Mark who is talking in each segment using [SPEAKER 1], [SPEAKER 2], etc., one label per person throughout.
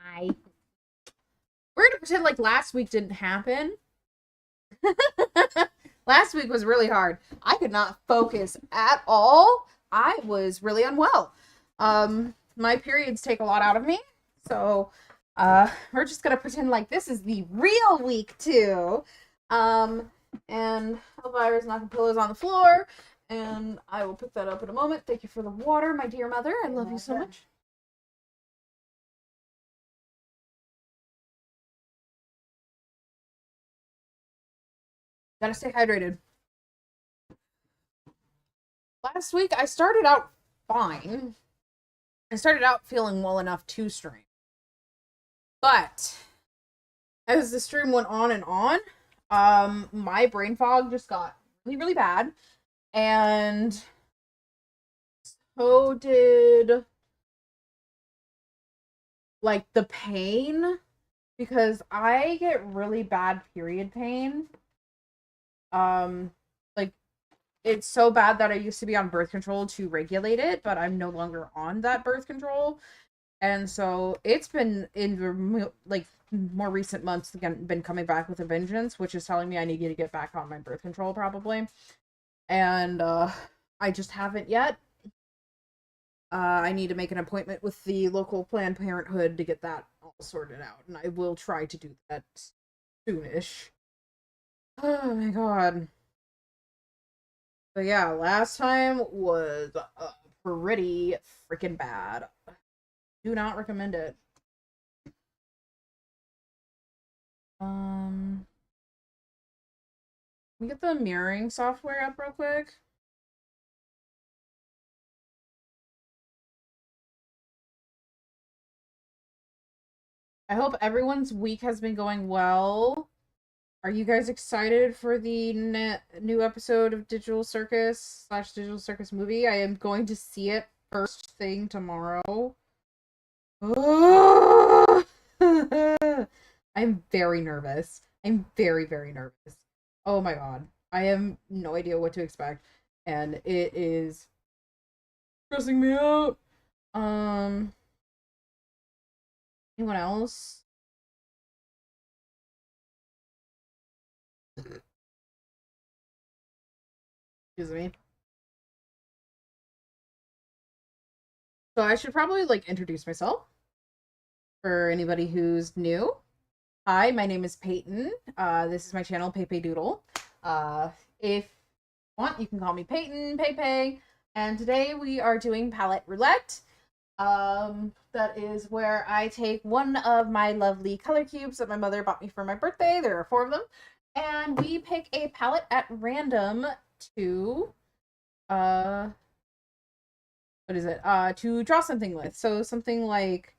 [SPEAKER 1] Hi. We're gonna pretend like last week didn't happen. Last week was really hard. I could not focus at all. I was really unwell. My periods take a lot out of me. So, we're just gonna pretend like this is the real week too. And Elvira's knocking pillows on the floor, and I will pick that up in a moment. Thank you for the water, my dear mother. I love you so much. Gotta stay hydrated. Last week I started out fine. I started out feeling well enough to stream. But as the stream went on and on, my brain fog just got really, really bad. And so did like the pain, because I get really bad period pain. Like it's so bad that I used to be on birth control to regulate it, but I'm no longer on that birth control. And so it's been in the like more recent months again been coming back with a vengeance, which is telling me I need to get back on my birth control probably. And I just haven't yet. I need to make an appointment with the local Planned Parenthood to get that all sorted out, and I will try to do that soonish. Oh my god. But yeah, last time was pretty freaking bad. Do not recommend it. Let me get the mirroring software up real quick. I hope everyone's week has been going well. Are you guys excited for the new episode of Digital Circus / Digital Circus movie? I am going to see it first thing tomorrow. I'm very nervous. I'm very, very nervous. Oh my god. I have no idea what to expect. And it is stressing me out. Anyone else? Excuse me. So I should probably like introduce myself for anybody who's new. Hi, my name is Peyton. This is my channel, PeyPeyDoodle. If you want, you can call me Peyton, PeyPey. And today we are doing palette roulette. That is where I take one of my lovely color cubes that my mother bought me for my birthday. There are 4 of them. And we pick a palette at random to, what is it? To draw something with. So something like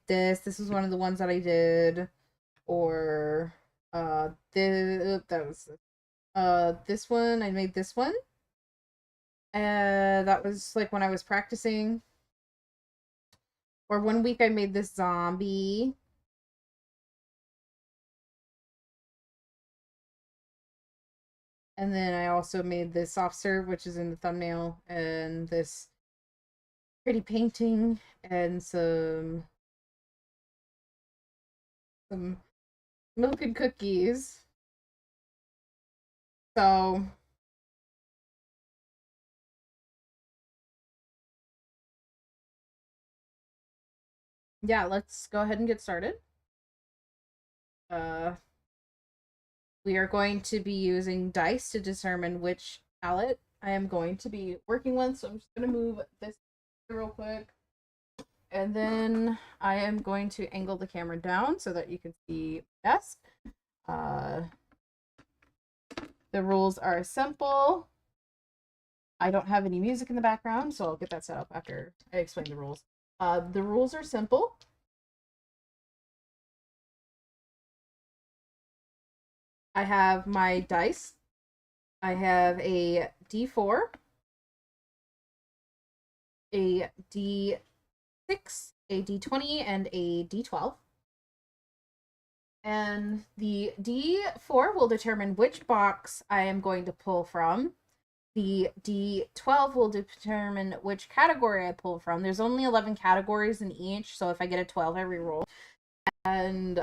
[SPEAKER 1] this. This was one of the ones that I did. Or, this one, I made this one. That was like when I was practicing. Or one week I made this zombie. And then I also made this soft serve, which is in the thumbnail, and this pretty painting, and some milk and cookies. So yeah, let's go ahead and get started. We are going to be using dice to determine which palette I am going to be working with. So I'm just going to move this real quick. And then I am going to angle the camera down so that you can see my desk. The rules are simple. I don't have any music in the background, so I'll get that set up after I explain the rules. The rules are simple. I have my dice. I have a D4, a D6, a D20, and a D12. And the D4 will determine which box I am going to pull from. The D12 will determine which category I pull from. There's only 11 categories in each, so if I get a 12, I reroll. And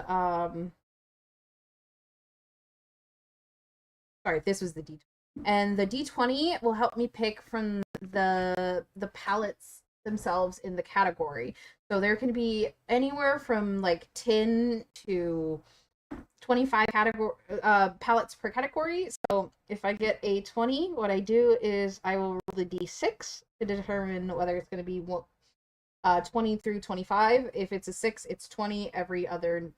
[SPEAKER 1] sorry, this was the D20. And the D20 will help me pick from the palettes themselves in the category. So there can be anywhere from like 10 to 25 category palettes per category. So if I get a 20, what I do is I will roll the D6 to determine whether it's going to be 20 through 25. If it's a 6, it's 20. Every other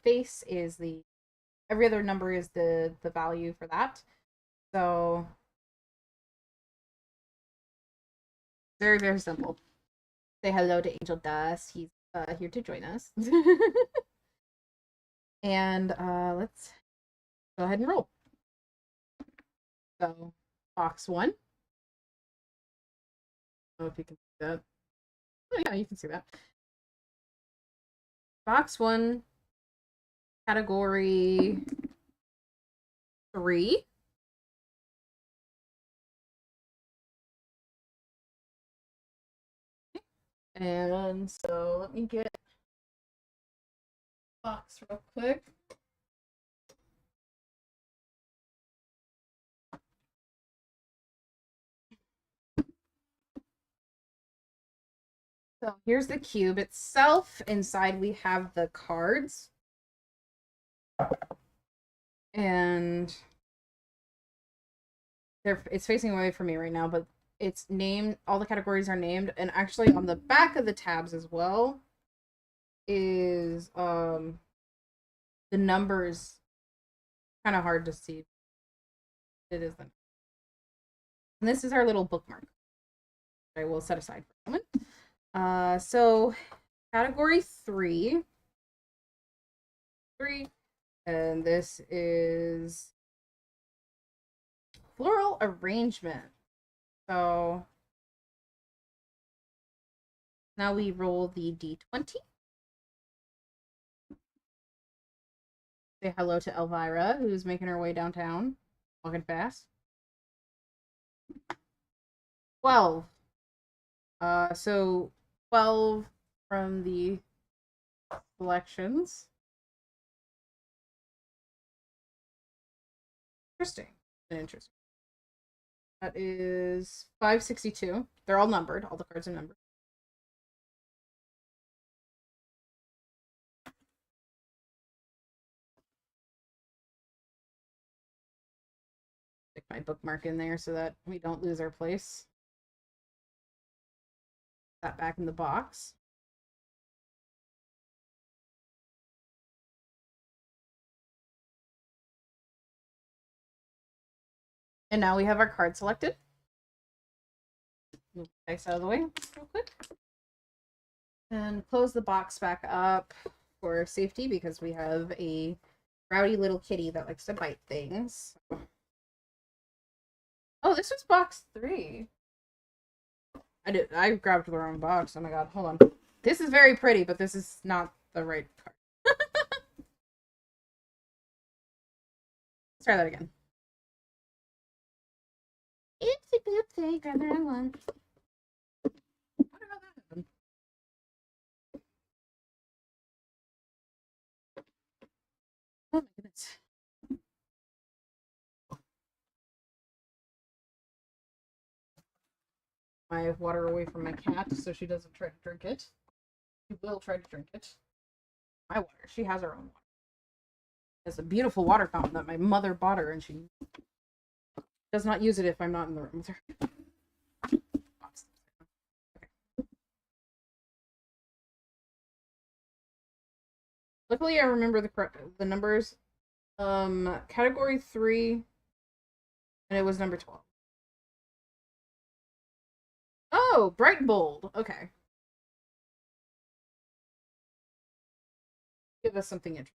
[SPEAKER 1] number is the value for that. So very, very simple. Say hello to Angel Dust. He's here to join us. And let's go ahead and roll. So box 1. I don't know if you can see that. Oh yeah, you can see that. Box 1, category 3. And so let me get box real quick. So here's the cube itself. Inside we have the cards. And it's facing away from me right now, but it's named, all the categories are named, and actually on the back of the tabs as well is the numbers. Kind of hard to see. It is then. And this is our little bookmark. I will set aside for a moment. So category 3, and this is floral arrangement. So now we roll the D20. Say hello to Elvira, who's making her way downtown, walking fast. 12. So 12 from the selections. Interesting. That is 562. They're all numbered. All the cards are numbered. Stick my bookmark in there so that we don't lose our place. That back in the box. And now we have our card selected. Move the dice out of the way real quick. And close the box back up for safety because we have a rowdy little kitty that likes to bite things. Oh, this was box 3. I grabbed the wrong box. Oh my god, hold on. This is very pretty, but this is not the right card. Let's try that again. Oopsie boopsie, grab the wrong one. I wonder how that happened. Oh my goodness. My water away from my cat so she doesn't try to drink it. She will try to drink it. My water. She has her own water. It's a beautiful water fountain that my mother bought her, and she does not use it if I'm not in the room with her. Okay. Luckily, I remember the numbers. Category 3, and it was number 12. Oh, bright and bold. Okay. Give us something interesting.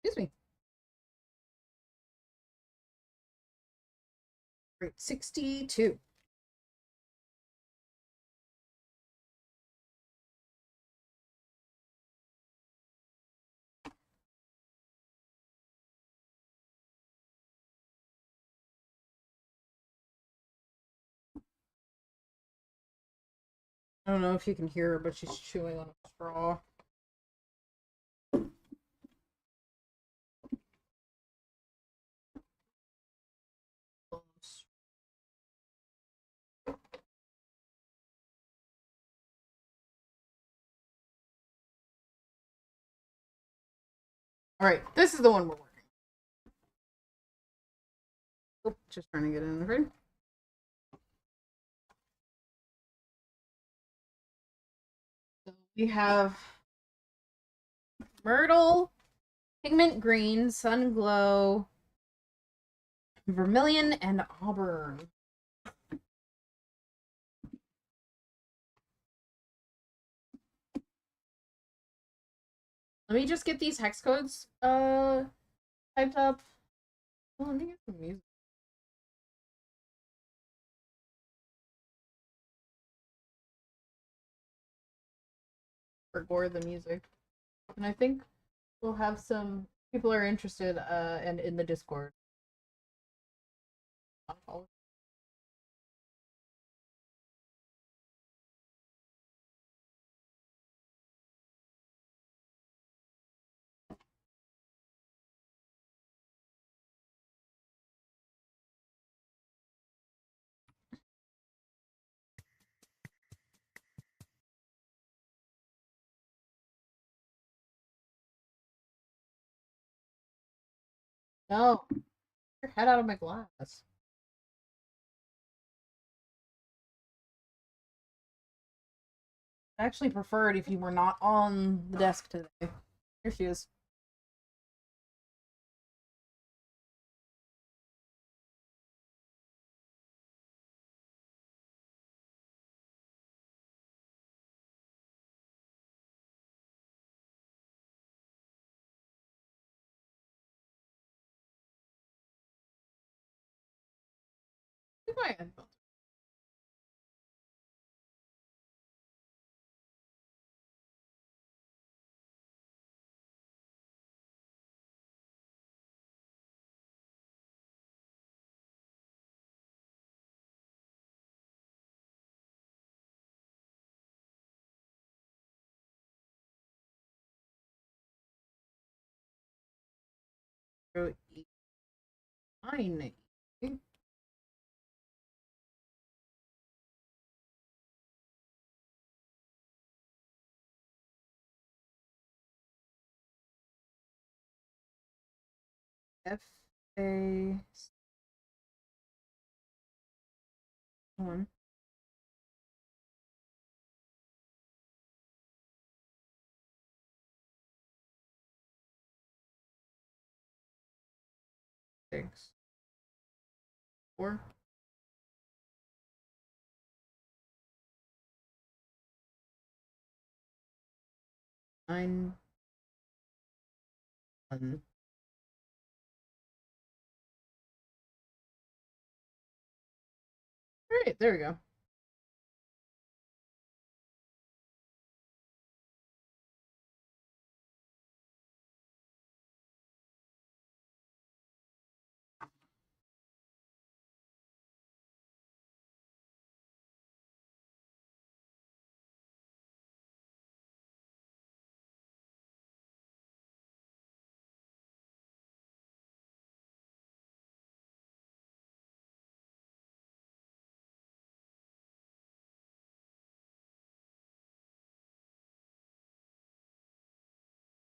[SPEAKER 1] Excuse me. Great. 62. I don't know if you can hear her, but she's chewing on a straw. All right, this is the one we're working. Oh, just trying to get in there. So we have Myrtle, Pigment Green, Sun Glow, Vermilion, and Auburn. Let me just get these hex codes typed up. Oh, let me get some music. Record the music. And I think we'll have some people are interested and in the Discord. No, get your head out of my glass. I actually prefer it if you were not on the desk today. Here she is. Look at my headphones. Fine. FA 1. Six. 4. 9. 1. Alright, there we go.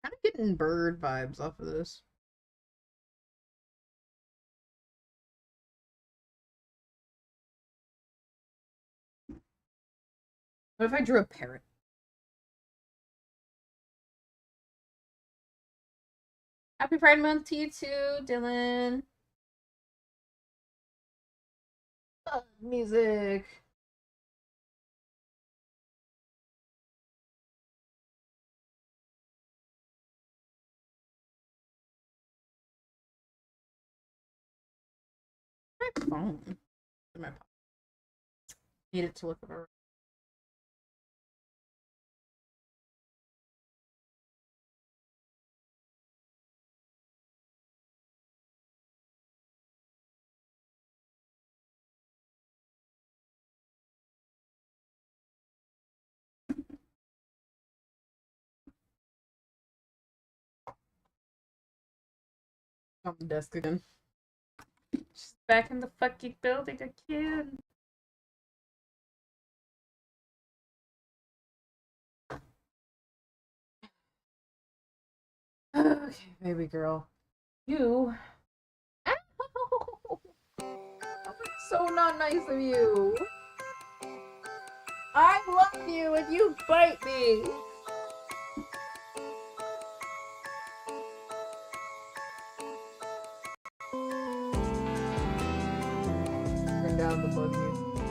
[SPEAKER 1] Kind of getting bird vibes off of this. What if I drew a parrot? Happy Pride Month to you too, Dylan. Music. My phone. My phone. Need it to look over. On the desk again. She's back in the fucking building again. Okay, baby girl. You. Ow! So not nice of you. I love you and you bite me. Turn down the bug music.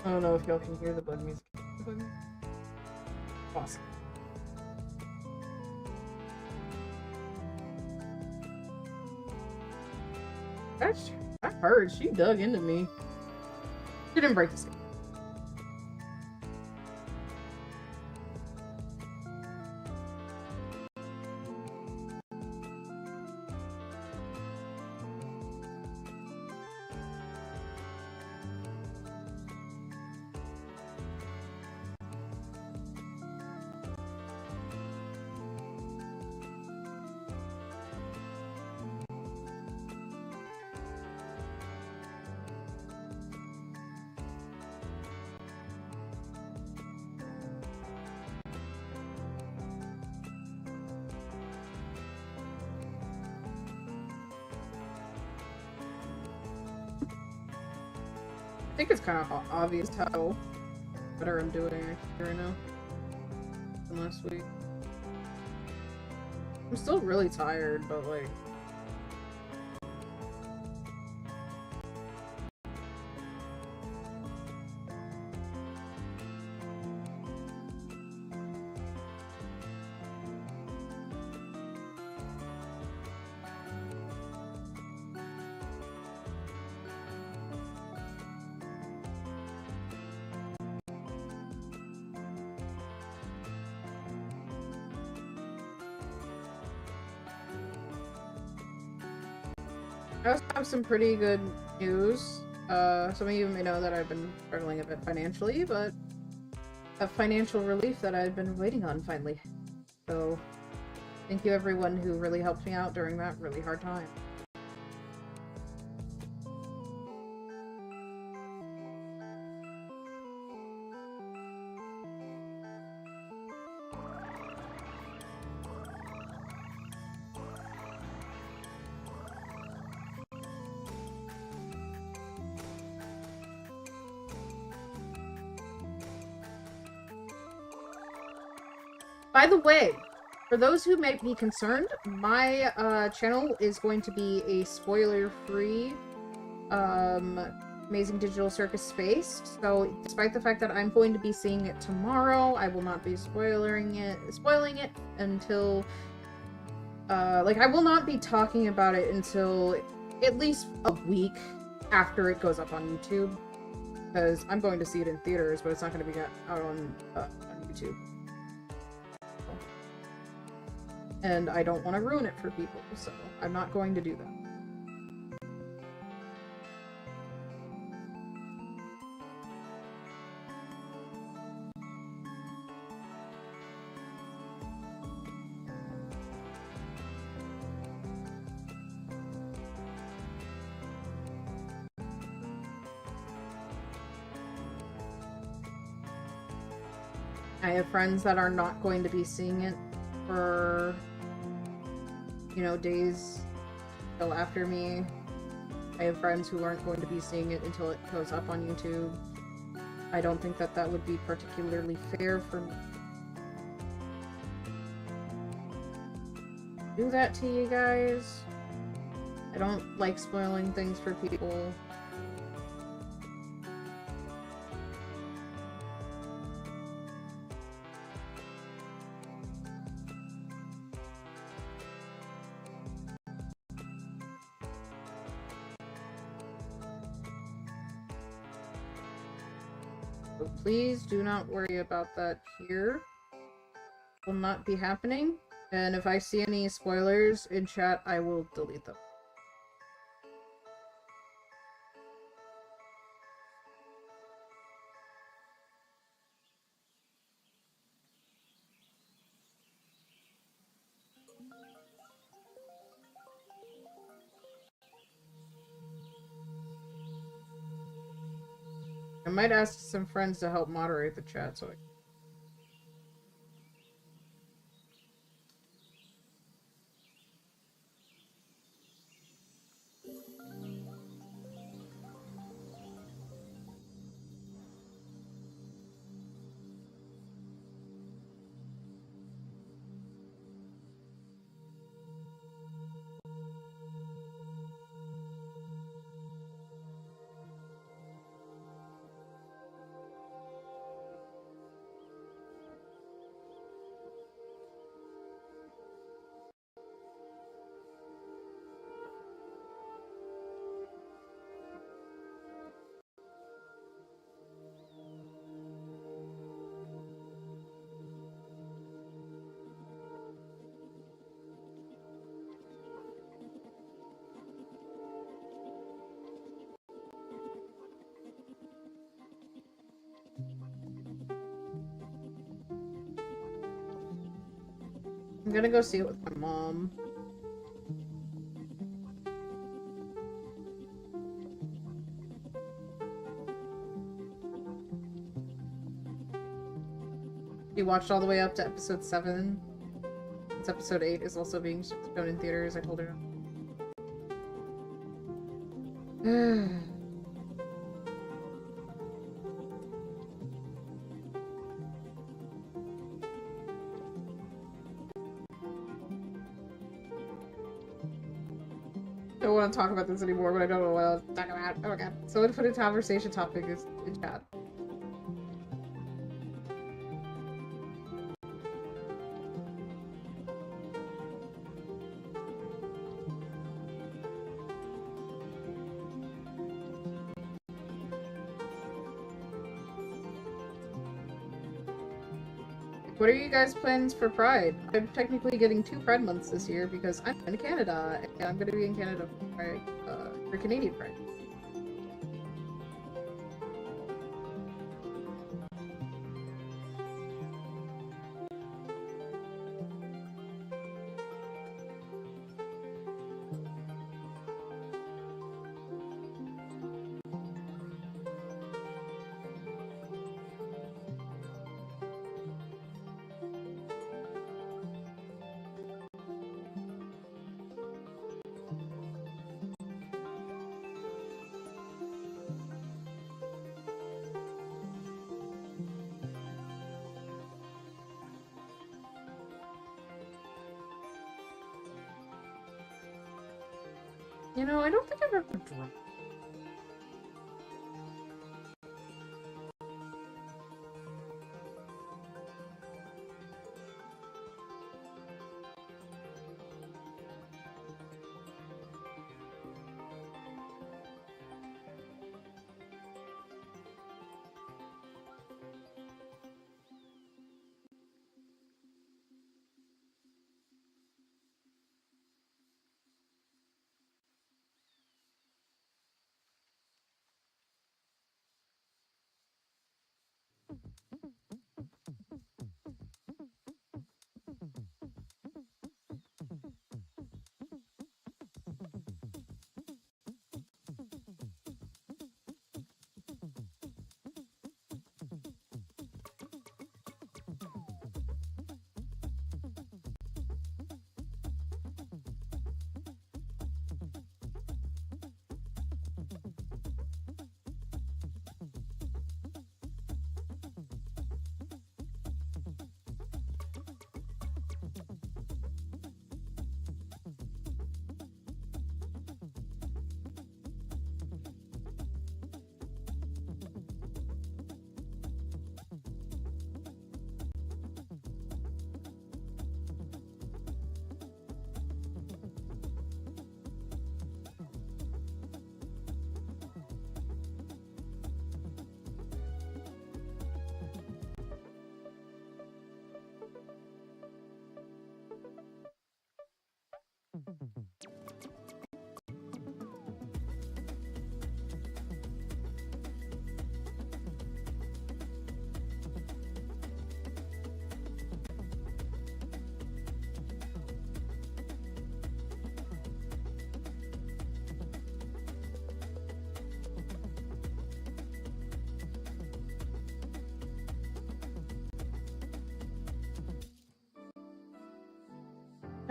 [SPEAKER 1] I don't know if y'all can hear the bug music. Awesome. I heard she dug into me. She didn't break the skin. I think it's kind of obvious how better I'm doing actually right now than last week. I'm still really tired, but like... I also have some pretty good news. Some of you may know that I've been struggling a bit financially, but a financial relief that I've been waiting on finally. So, thank you everyone who really helped me out during that really hard time. By the way, for those who may be concerned, my channel is going to be a spoiler-free Amazing Digital Circus Space. So, despite the fact that I'm going to be seeing it tomorrow, I will not be spoiling it until like I will not be talking about it until at least a week after it goes up on YouTube, because I'm going to see it in theaters, but it's not going to be out on YouTube. And I don't want to ruin it for people, so I'm not going to do that. I have friends that are not going to be seeing it for, you know, days till after me. I have friends who aren't going to be seeing it until it goes up on YouTube. I don't think that that would be particularly fair for me. Do that to you guys. I don't like spoiling things for people. So please do not worry about that here. It will not be happening. And if I see any spoilers in chat, I will delete them. I might ask some friends to help moderate the chat so I'm gonna go see it with my mom. You watched all the way up to episode 7. It's episode 8 is also being shown in theaters, I told her. I don't want to talk about this anymore, but I don't know what else to talk about. Oh my god. Someone put a conversation topic in chat. What are you guys' plans for Pride? I'm technically getting 2 Pride months this year because I'm in Canada, and I'm going to be in Canada for Canadian Pride. You know, I don't think I've ever drunk.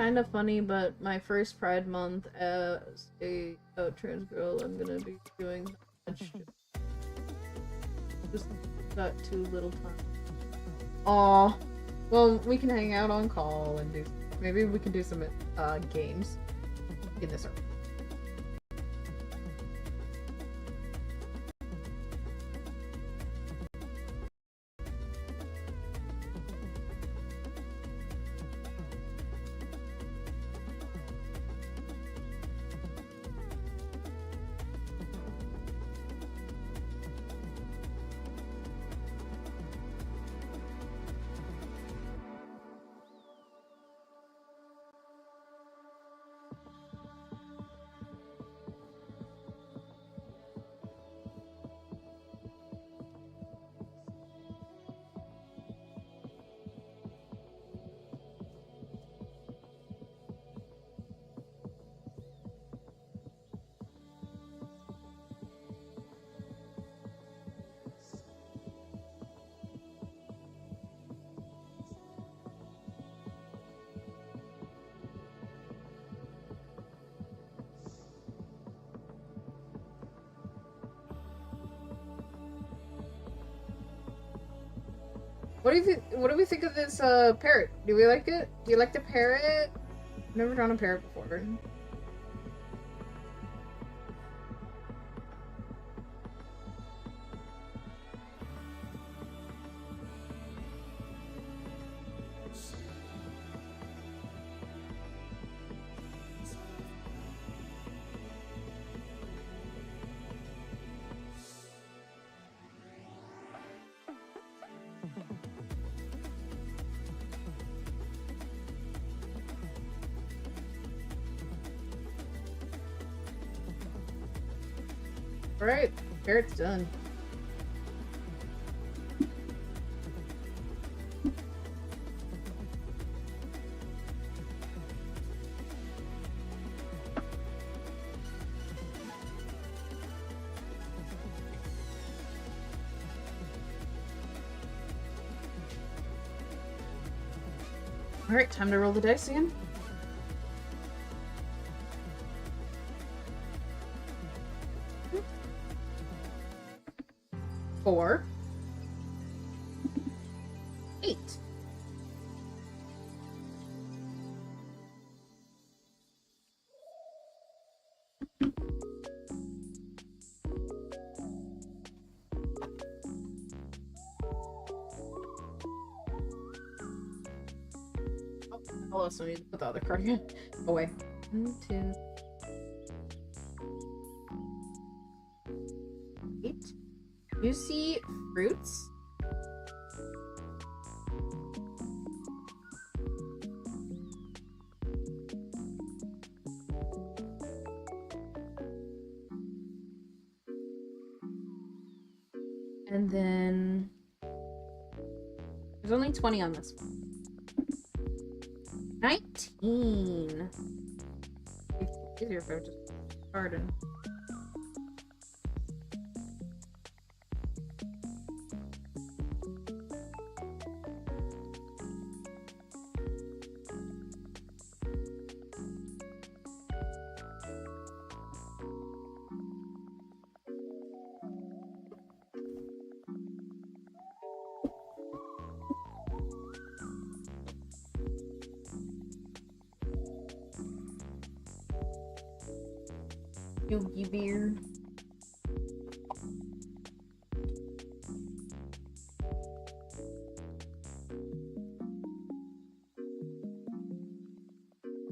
[SPEAKER 1] kind of funny, but my first Pride Month as a trans girl, I'm gonna be doing much. Just got too little time. Aw. Well, we can hang out on call and do. Maybe we can do some games in this room. What do we think of this parrot? Do we like it? Do you like the parrot? I've never drawn a parrot before. Alright, parrot's done. Alright, time to roll the dice again. Four. 8. I'll also need to put the other card again away. 1, 2, 8. Juicy fruits. And then there's only 20 on this one. 19. It's easier if I just started. Yogi beer.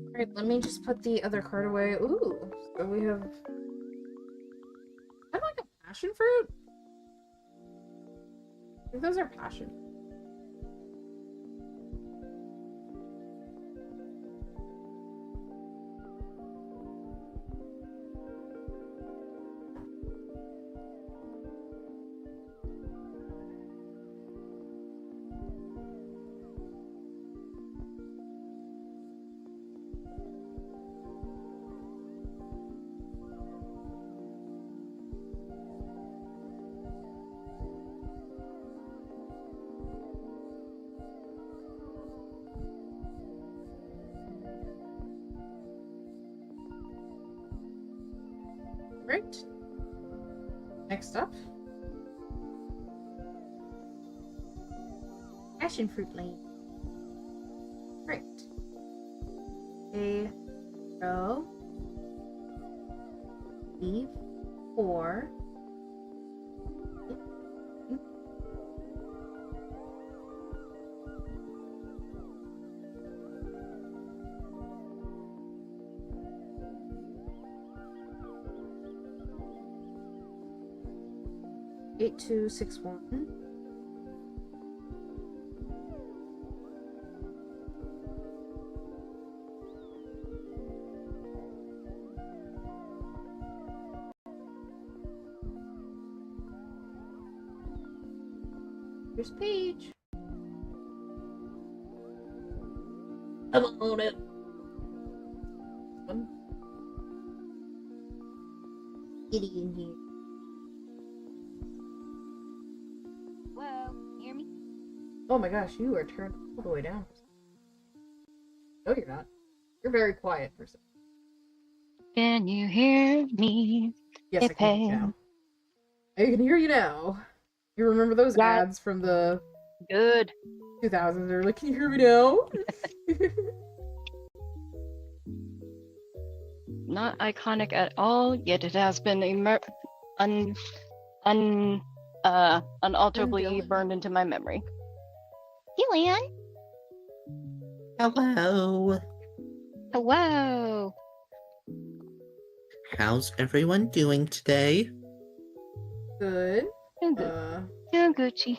[SPEAKER 1] Alright, let me just put the other card away. Ooh, so we have... I like a passion fruit? I think those are passion. Right. Next up. Passion fruit lane. Right. A row. E4. Eight, 2, 6, 1. Here's Paige. I'm on it. Kitty in here.
[SPEAKER 2] Hello, can you hear me?
[SPEAKER 1] Oh my gosh, you are turned all the way down. No, you're not. You're very quiet for some.
[SPEAKER 2] Can you hear me?
[SPEAKER 1] Yes, I can hear you now. I can hear you now. You remember those ads from the
[SPEAKER 2] Good.
[SPEAKER 1] 2000s? They're like, can you hear me now?
[SPEAKER 2] Not iconic at all, yet it has been unalterably burned into my memory. Julian.
[SPEAKER 3] Hello.
[SPEAKER 2] Hello.
[SPEAKER 3] How's everyone doing today?
[SPEAKER 1] Good.
[SPEAKER 2] Doing good. Doing Gucci.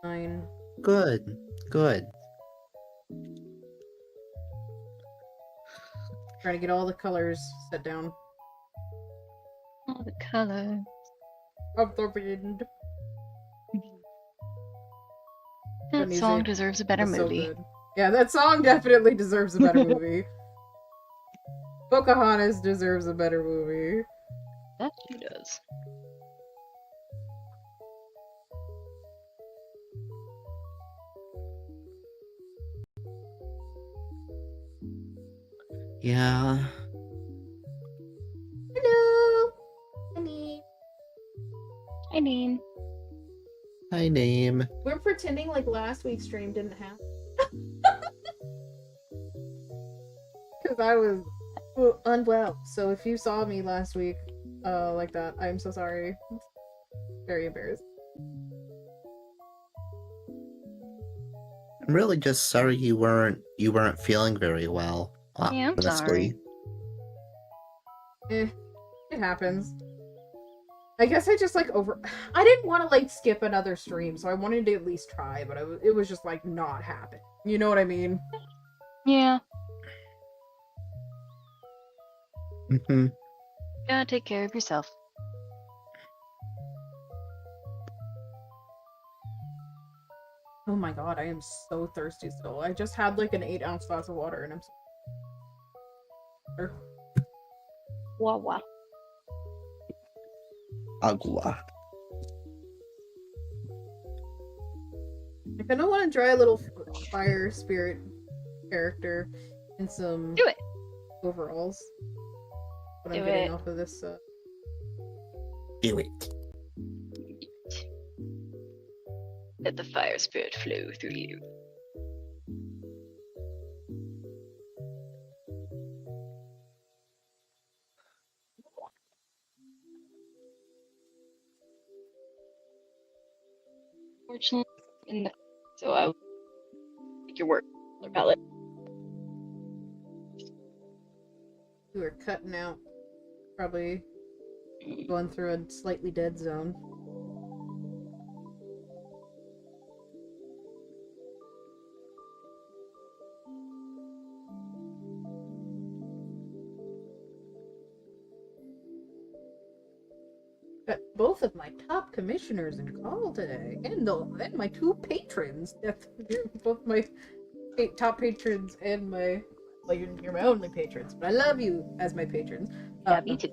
[SPEAKER 1] 9.
[SPEAKER 3] Good. Good.
[SPEAKER 1] Trying to get all the colors set down.
[SPEAKER 2] All the colors.
[SPEAKER 1] Of the wind.
[SPEAKER 2] That song deserves a better movie.
[SPEAKER 1] So yeah, that song definitely deserves a better movie. Pocahontas deserves a better movie.
[SPEAKER 2] That she does.
[SPEAKER 3] Yeah.
[SPEAKER 1] Hello! Honey.
[SPEAKER 2] Hi, Dean.
[SPEAKER 3] Hi, name.
[SPEAKER 1] We're pretending like last week's stream didn't happen. Because I was unwell. So if you saw me last week like that, I'm so sorry. Very embarrassed.
[SPEAKER 3] I'm really just sorry you weren't feeling very well.
[SPEAKER 2] Yeah, I'm sorry.
[SPEAKER 1] It happens. I guess I just like I didn't want to like skip another stream, so I wanted to at least try, but it was just like not happen. You know what I mean?
[SPEAKER 2] Yeah.
[SPEAKER 3] Mm-hmm.
[SPEAKER 2] Gotta take care of yourself.
[SPEAKER 1] Oh my god, I am so thirsty still. I just had like an 8-ounce glass of water and I'm so...
[SPEAKER 2] Wah.
[SPEAKER 3] Agua.
[SPEAKER 1] I kind of want to try a little fire spirit character in some
[SPEAKER 2] Do it.
[SPEAKER 1] overalls. What I'm
[SPEAKER 2] Do
[SPEAKER 1] getting
[SPEAKER 2] it.
[SPEAKER 1] off of this.
[SPEAKER 3] Do it.
[SPEAKER 2] Let the fire spirit flow through you. Fortunately, so I will take your word about it.
[SPEAKER 1] You were cutting out. Probably going through a slightly dead zone. Got both of my top commissioners in call today, and my 2 patrons. Both my top patrons and my you're my only patrons, but I love you as my patrons.
[SPEAKER 2] Yeah, me too.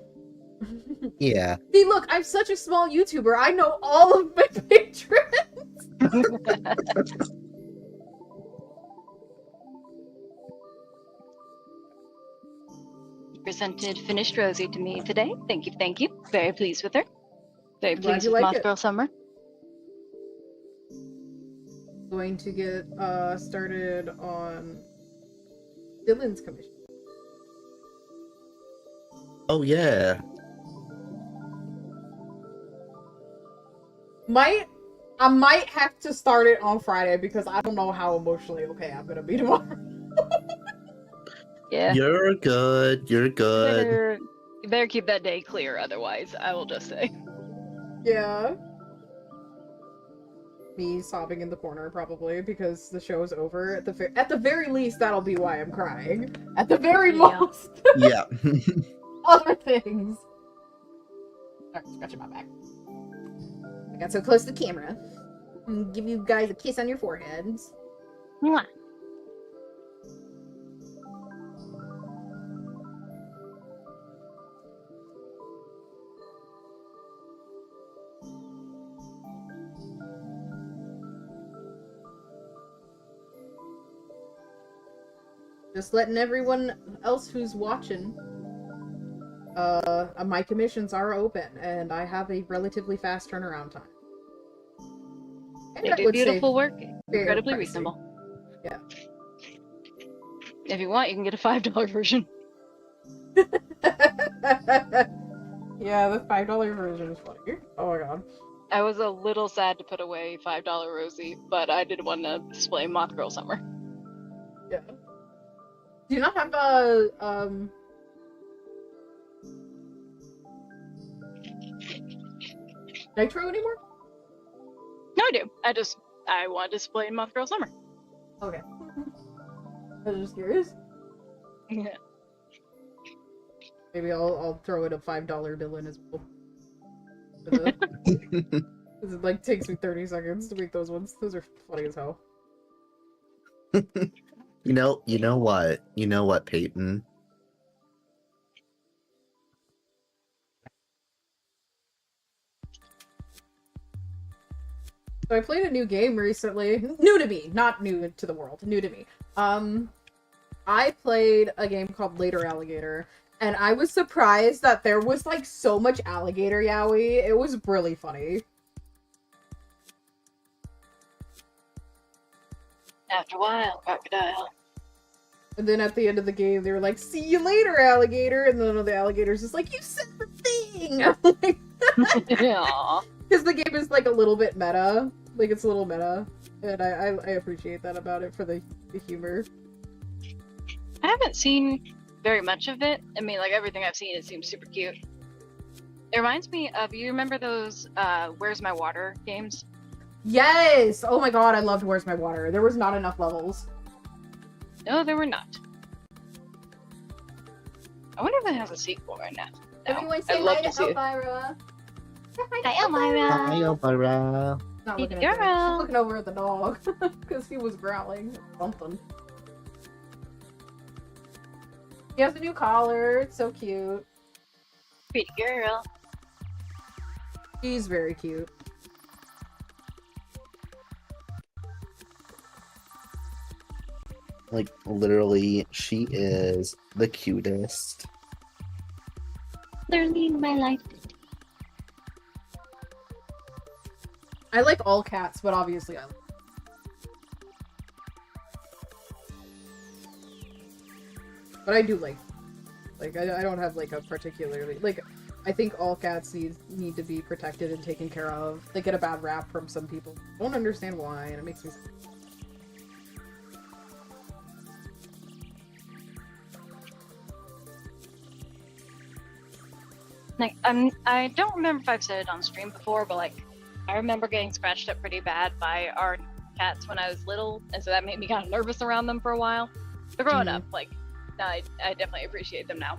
[SPEAKER 3] Yeah.
[SPEAKER 1] See, look, I'm such a small YouTuber. I know all of my patrons.
[SPEAKER 2] presented finished Rosie to me today. Thank you, thank you. Very pleased with her. Very
[SPEAKER 1] Glad
[SPEAKER 2] pleased
[SPEAKER 1] you
[SPEAKER 2] with
[SPEAKER 1] like
[SPEAKER 2] Moth
[SPEAKER 1] it.
[SPEAKER 2] Girl Summer.
[SPEAKER 1] Going to get started on Dylan's commission.
[SPEAKER 3] Oh yeah.
[SPEAKER 1] I might have to start it on Friday because I don't know how emotionally okay I'm gonna be tomorrow.
[SPEAKER 2] Yeah.
[SPEAKER 3] You're good. You're good.
[SPEAKER 2] You better keep that day clear, otherwise, I will just say.
[SPEAKER 1] Yeah. Me sobbing in the corner probably because the show's over. At the very least, that'll be why I'm crying. At the very
[SPEAKER 2] Yeah.
[SPEAKER 1] most,
[SPEAKER 3] Yeah.
[SPEAKER 1] other things. Alright, scratching my back. I got so close to the camera. I'm gonna give you guys a kiss on your foreheads.
[SPEAKER 2] Mwah.
[SPEAKER 1] Just letting everyone else who's watching. My commissions are open, and I have a relatively fast turnaround time. And
[SPEAKER 2] They
[SPEAKER 1] I
[SPEAKER 2] do
[SPEAKER 1] would
[SPEAKER 2] beautiful
[SPEAKER 1] say
[SPEAKER 2] work.
[SPEAKER 1] fair
[SPEAKER 2] Incredibly
[SPEAKER 1] pricing.
[SPEAKER 2] reasonable.
[SPEAKER 1] Yeah.
[SPEAKER 2] If you want, you can get a $5 version.
[SPEAKER 1] Yeah, the $5 version is funny. Oh my god.
[SPEAKER 2] I was a little sad to put away $5 Rosie, but I did want to display Moth Girl Summer.
[SPEAKER 1] Yeah. Do you not have a Nitro anymore?
[SPEAKER 2] No, I do. I want to display Moth Girl Summer.
[SPEAKER 1] Okay. I was just curious.
[SPEAKER 2] Yeah.
[SPEAKER 1] Maybe I'll throw in a $5 Dylan as well. Because it like takes me 30 seconds to make those ones. Those are funny as hell.
[SPEAKER 3] You know what? You know what, Peyton?
[SPEAKER 1] So I played a new game recently. New to me, not new to the world. New to me. I played a game called Later Alligator, and I was surprised that there was like so much alligator yaoi. It was really funny.
[SPEAKER 2] After a while, crocodile.
[SPEAKER 1] And then at the end of the game, they were like, "See you later, alligator," and then the alligator's just like, "You said the thing." I'm like,
[SPEAKER 2] Aww.
[SPEAKER 1] because the game is like a little bit meta, like it's a little meta, and I appreciate that about it for the humor.
[SPEAKER 2] I haven't seen very much of it. I mean, like everything I've seen, it seems super cute. It reminds me of, you remember those Where's My Water games?
[SPEAKER 1] Yes! Oh my god, I loved Where's My Water. There was not enough levels.
[SPEAKER 2] No, there were not. I wonder if it has a sequel right now.
[SPEAKER 1] Everyone
[SPEAKER 2] I'd love to see it.
[SPEAKER 1] Elvira.
[SPEAKER 2] Hi, Elvira.
[SPEAKER 3] Hi, Elvira.
[SPEAKER 1] Not
[SPEAKER 2] Hey,
[SPEAKER 1] looking at them.
[SPEAKER 2] girl.
[SPEAKER 1] She's looking over at the dog because he was growling or something. He has a new collar. It's so cute.
[SPEAKER 2] Pretty girl.
[SPEAKER 1] She's very cute.
[SPEAKER 3] Like, literally, she is the cutest.
[SPEAKER 2] Literally my life.
[SPEAKER 1] I like all cats, but obviously I like. But I do like I don't have like a particularly like I think all cats need to be protected and taken care of. They get a bad rap from some people. I don't understand why, and it makes me sad.
[SPEAKER 2] Like, I don't remember if I've said it on stream before, but like, I remember getting scratched up pretty bad by our cats when I was little, and so that made me kind of nervous around them for a while. They're growing up, like, I definitely appreciate them now.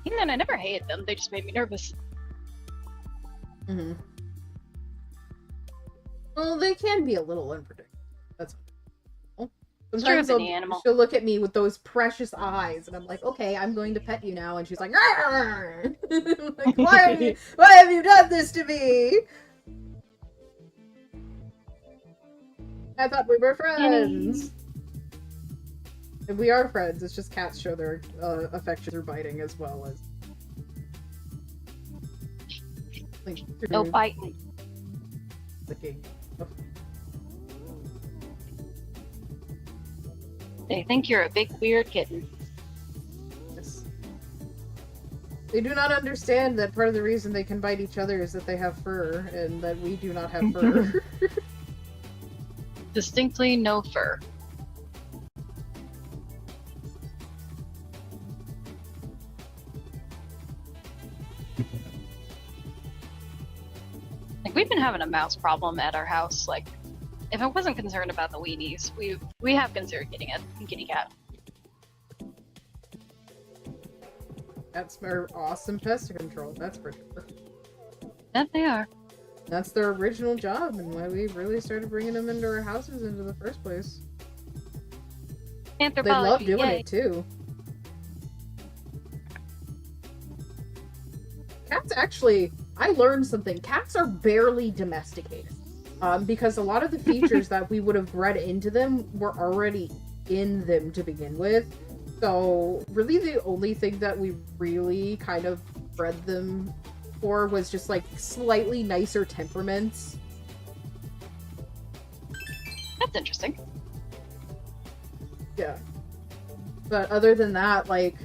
[SPEAKER 2] Even then, I never hated them, they just made me nervous.
[SPEAKER 1] Mm-hmm. Well, they can be a little unpredictable. That's sometimes
[SPEAKER 2] True, animal.
[SPEAKER 1] she'll look at me with those precious eyes, and I'm like, okay, I'm going to pet you now, and she's like, "Arr!" Like, why have you done this to me? I thought we were friends. And we are friends. It's just cats show their affection through biting as well as like
[SPEAKER 2] No
[SPEAKER 1] through
[SPEAKER 2] biting.
[SPEAKER 1] licking.
[SPEAKER 2] They think you're a big weird kitten.
[SPEAKER 1] Yes. They do not understand that part of the reason they can bite each other is that they have fur, and that we do not have fur.
[SPEAKER 2] Distinctly no fur. Like, we've been having a mouse problem at our house. Like, if I wasn't concerned about the weenies, we have considered getting a kitty cat.
[SPEAKER 1] That's our awesome pest control, that's for sure.
[SPEAKER 2] That they are.
[SPEAKER 1] That's their original job, and why we really started bringing them into our houses into the first place. They
[SPEAKER 2] Anthropology.
[SPEAKER 1] love doing
[SPEAKER 2] yay.
[SPEAKER 1] it too. Cats actually, I learned something. Cats are barely domesticated. Because a lot of the features that we would have bred into them were already in them to begin with. So really the only thing that we really kind of bred them for was just like slightly nicer temperaments.
[SPEAKER 2] That's interesting.
[SPEAKER 1] Yeah. But other than that, like,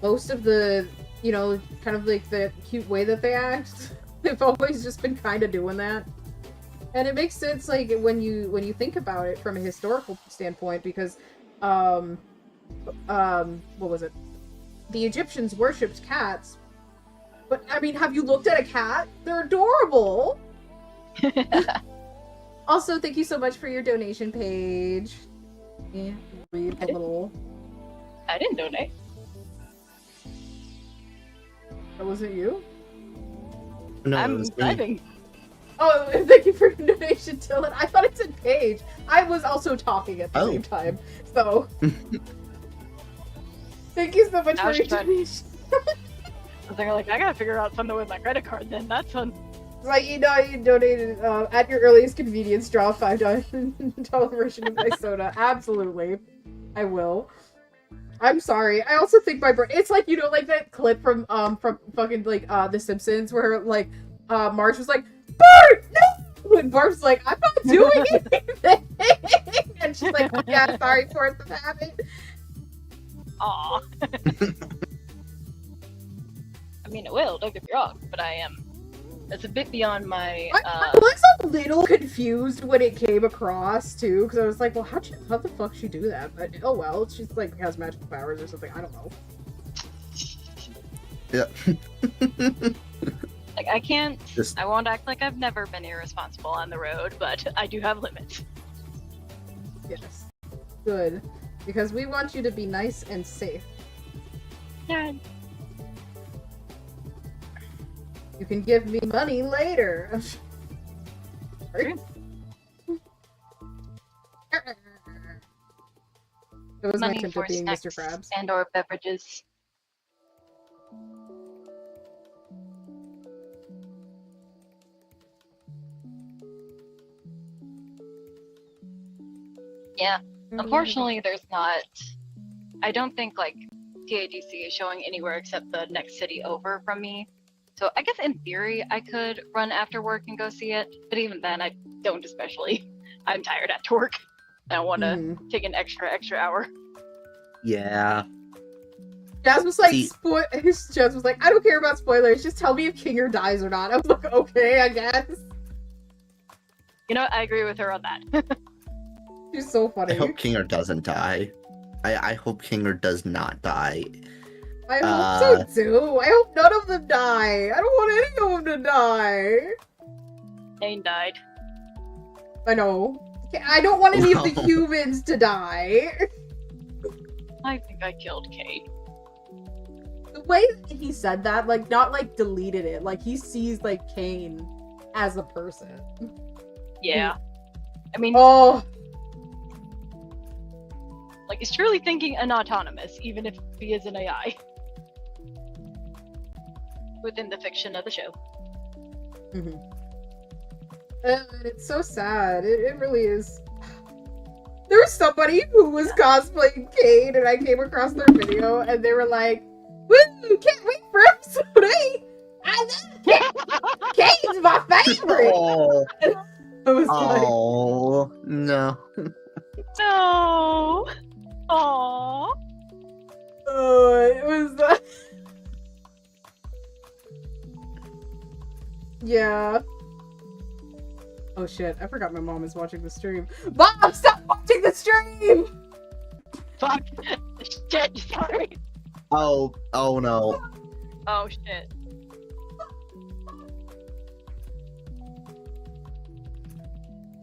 [SPEAKER 1] most of the, you know, kind of like the cute way that they act, they've always just been kind of doing that. And it makes sense, like, when you think about it from a historical standpoint, because, what was it? The Egyptians worshipped cats, but, I mean, have you looked at a cat? They're adorable! Also, thank you so much for your donation page. Yeah, read a little.
[SPEAKER 2] I didn't donate.
[SPEAKER 1] That wasn't you?
[SPEAKER 3] No, it
[SPEAKER 2] I'm
[SPEAKER 3] was me.
[SPEAKER 2] diving.
[SPEAKER 1] Oh, thank you for your donation, Dylan. I thought it said Paige. I was also talking at the
[SPEAKER 3] Oh.
[SPEAKER 1] same time, so. Thank you so much
[SPEAKER 2] I
[SPEAKER 1] for
[SPEAKER 2] was
[SPEAKER 1] your
[SPEAKER 2] trying-
[SPEAKER 1] donation.
[SPEAKER 2] They're like, I gotta figure out something with my credit card then. That's fun.
[SPEAKER 1] Like, you know, you donated at your earliest convenience. Draw a $5 version of my soda. Absolutely, I will. I'm sorry. I also think my brain. It's like, you know, like that clip from fucking like The Simpsons where like Marge was like, Bart, no, and Bart's like, I'm not doing anything, and she's like, oh, yeah, sorry, force of habit.
[SPEAKER 2] Aw. I mean, it will, don't get me wrong, but I am. It's a bit beyond my.
[SPEAKER 1] I was a little confused when it came across too, because I was like, well, how the fuck she do that? But oh well, she's like has magical powers or something. I don't know.
[SPEAKER 3] Yeah.
[SPEAKER 2] Like, I can't.
[SPEAKER 3] Just-
[SPEAKER 2] I won't act like I've never been irresponsible on the road, but I do have limits.
[SPEAKER 1] Yes, good, because we want you to be nice and safe.
[SPEAKER 2] Yeah.
[SPEAKER 1] You can give me money later. Sorry. That was my
[SPEAKER 2] Money
[SPEAKER 1] attempt
[SPEAKER 2] for
[SPEAKER 1] at being
[SPEAKER 2] snacks
[SPEAKER 1] Mr. Krabs.
[SPEAKER 2] and/or beverages. Yeah. Unfortunately, there's not. I don't think like TADC is showing anywhere except the next city over from me. So I guess in theory I could run after work and go see it, but even then I don't especially. I'm tired after work. I don't want to
[SPEAKER 1] Mhm.
[SPEAKER 2] take an extra hour.
[SPEAKER 3] Yeah.
[SPEAKER 1] Jazz was like,
[SPEAKER 3] See-
[SPEAKER 1] Jazz was like, I don't care about spoilers. Just tell me if Kinger dies or not. I was like, okay, I guess.
[SPEAKER 2] You know what? I agree with her on that.
[SPEAKER 1] She's so
[SPEAKER 3] I
[SPEAKER 1] funny.
[SPEAKER 3] hope Kinger doesn't die. I hope Kinger does not die.
[SPEAKER 1] I hope so too. I hope none of them die. I don't want any of them to die.
[SPEAKER 2] Dane died.
[SPEAKER 1] I know. I don't want any of the
[SPEAKER 3] Wow.
[SPEAKER 1] humans to die.
[SPEAKER 2] I think I killed Kate.
[SPEAKER 1] The way that he said that, like, not like deleted it, like he sees like Kane as a person.
[SPEAKER 2] Yeah. I mean,
[SPEAKER 1] Oh,
[SPEAKER 2] like, he's truly thinking an autonomous, even if he is an AI. Within the fiction of the show.
[SPEAKER 1] and it's so sad. It really is. There was somebody who was cosplaying Cade, and I came across their video, and they were like, "Woo! Can't wait for episode 8! I love Cade! Cade's my favorite!"
[SPEAKER 3] Oh,
[SPEAKER 1] I was like,
[SPEAKER 3] oh no.
[SPEAKER 2] No. Aww.
[SPEAKER 1] oh, it was yeah. Oh shit, I forgot my mom is watching the stream. Mom, stop watching the stream!
[SPEAKER 2] Fuck. Shit. Sorry.
[SPEAKER 3] Oh, oh no.
[SPEAKER 2] Oh shit.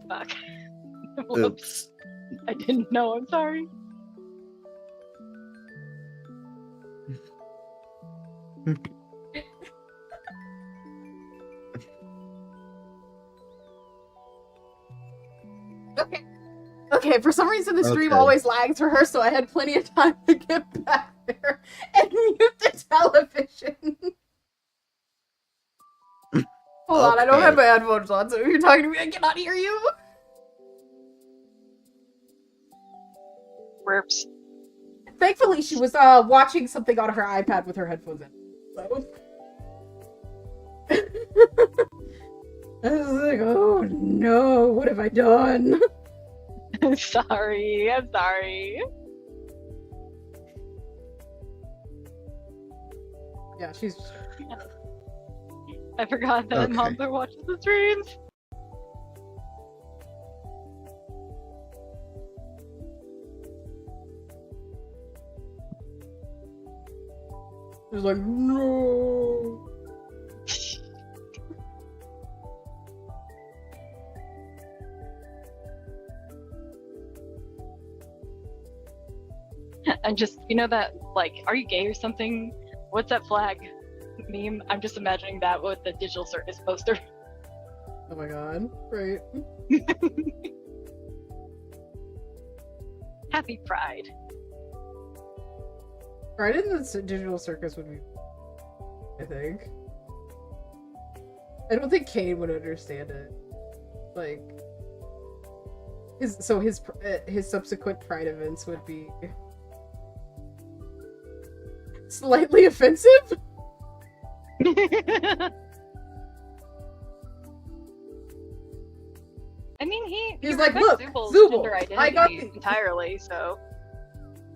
[SPEAKER 2] Fuck. Whoops.
[SPEAKER 3] Oops.
[SPEAKER 2] I didn't know. I'm sorry.
[SPEAKER 1] Okay. Okay, for some reason the stream
[SPEAKER 3] Okay.
[SPEAKER 1] always lags for her, so I had plenty of time to get back there and mute the television. Hold on, I don't
[SPEAKER 3] Okay.
[SPEAKER 1] have my headphones on, so if you're talking to me, I cannot hear you.
[SPEAKER 2] Rips.
[SPEAKER 1] Thankfully, she was watching something on her iPad with her headphones in. So. I was like, oh no, what have I done?
[SPEAKER 2] I'm sorry. I'm sorry.
[SPEAKER 1] Yeah, she's.
[SPEAKER 2] I forgot that
[SPEAKER 3] Okay.
[SPEAKER 2] moms are watching the streams.
[SPEAKER 1] She's like, no.
[SPEAKER 2] I'm just, you know that, like, are you gay or something? What's that flag meme? I'm just imagining that with the digital circus poster.
[SPEAKER 1] Oh my god. Right.
[SPEAKER 2] Happy Pride.
[SPEAKER 1] Right in the digital circus would be. I think. I don't think Kane would understand it. Like. His subsequent Pride events would be. Slightly offensive?
[SPEAKER 2] I mean, he
[SPEAKER 1] He's like,
[SPEAKER 2] respects
[SPEAKER 1] look,
[SPEAKER 2] Zubal's
[SPEAKER 1] Zubal,
[SPEAKER 2] gender
[SPEAKER 1] I got
[SPEAKER 2] identity
[SPEAKER 1] the-
[SPEAKER 2] entirely, so.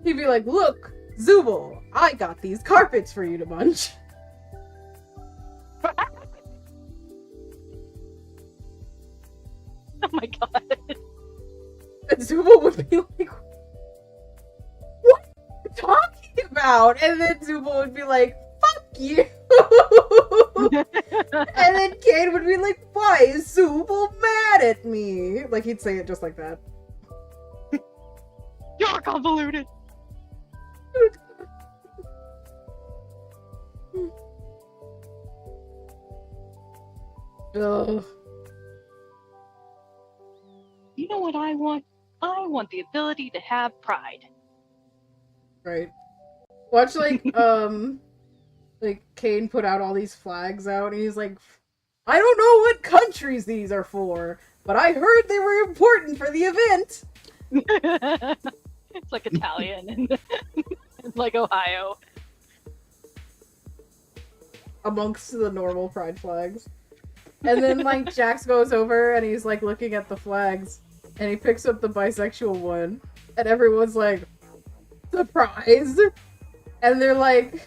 [SPEAKER 1] He'd be like, look, Zubal, I got these carpets for you to munch.
[SPEAKER 2] Oh my god.
[SPEAKER 1] And Zubal would be like, what are you talking about? And then Zubal would be like, fuck you. And then Kane would be like, why is Zubal mad at me? Like, he'd say it just like that.
[SPEAKER 2] You're convoluted.
[SPEAKER 1] Ugh.
[SPEAKER 2] You know what I want? I want the ability to have pride.
[SPEAKER 1] Right. Watch, like, like, Kane put out all these flags out, and he's like, I don't know what countries these are for, but I heard they were important for the event.
[SPEAKER 2] It's like Italian and like Ohio.
[SPEAKER 1] Amongst the normal pride flags. And then, like, Jax goes over, and he's, like, looking at the flags, and he picks up the bisexual one, and everyone's like, surprise! And they're like,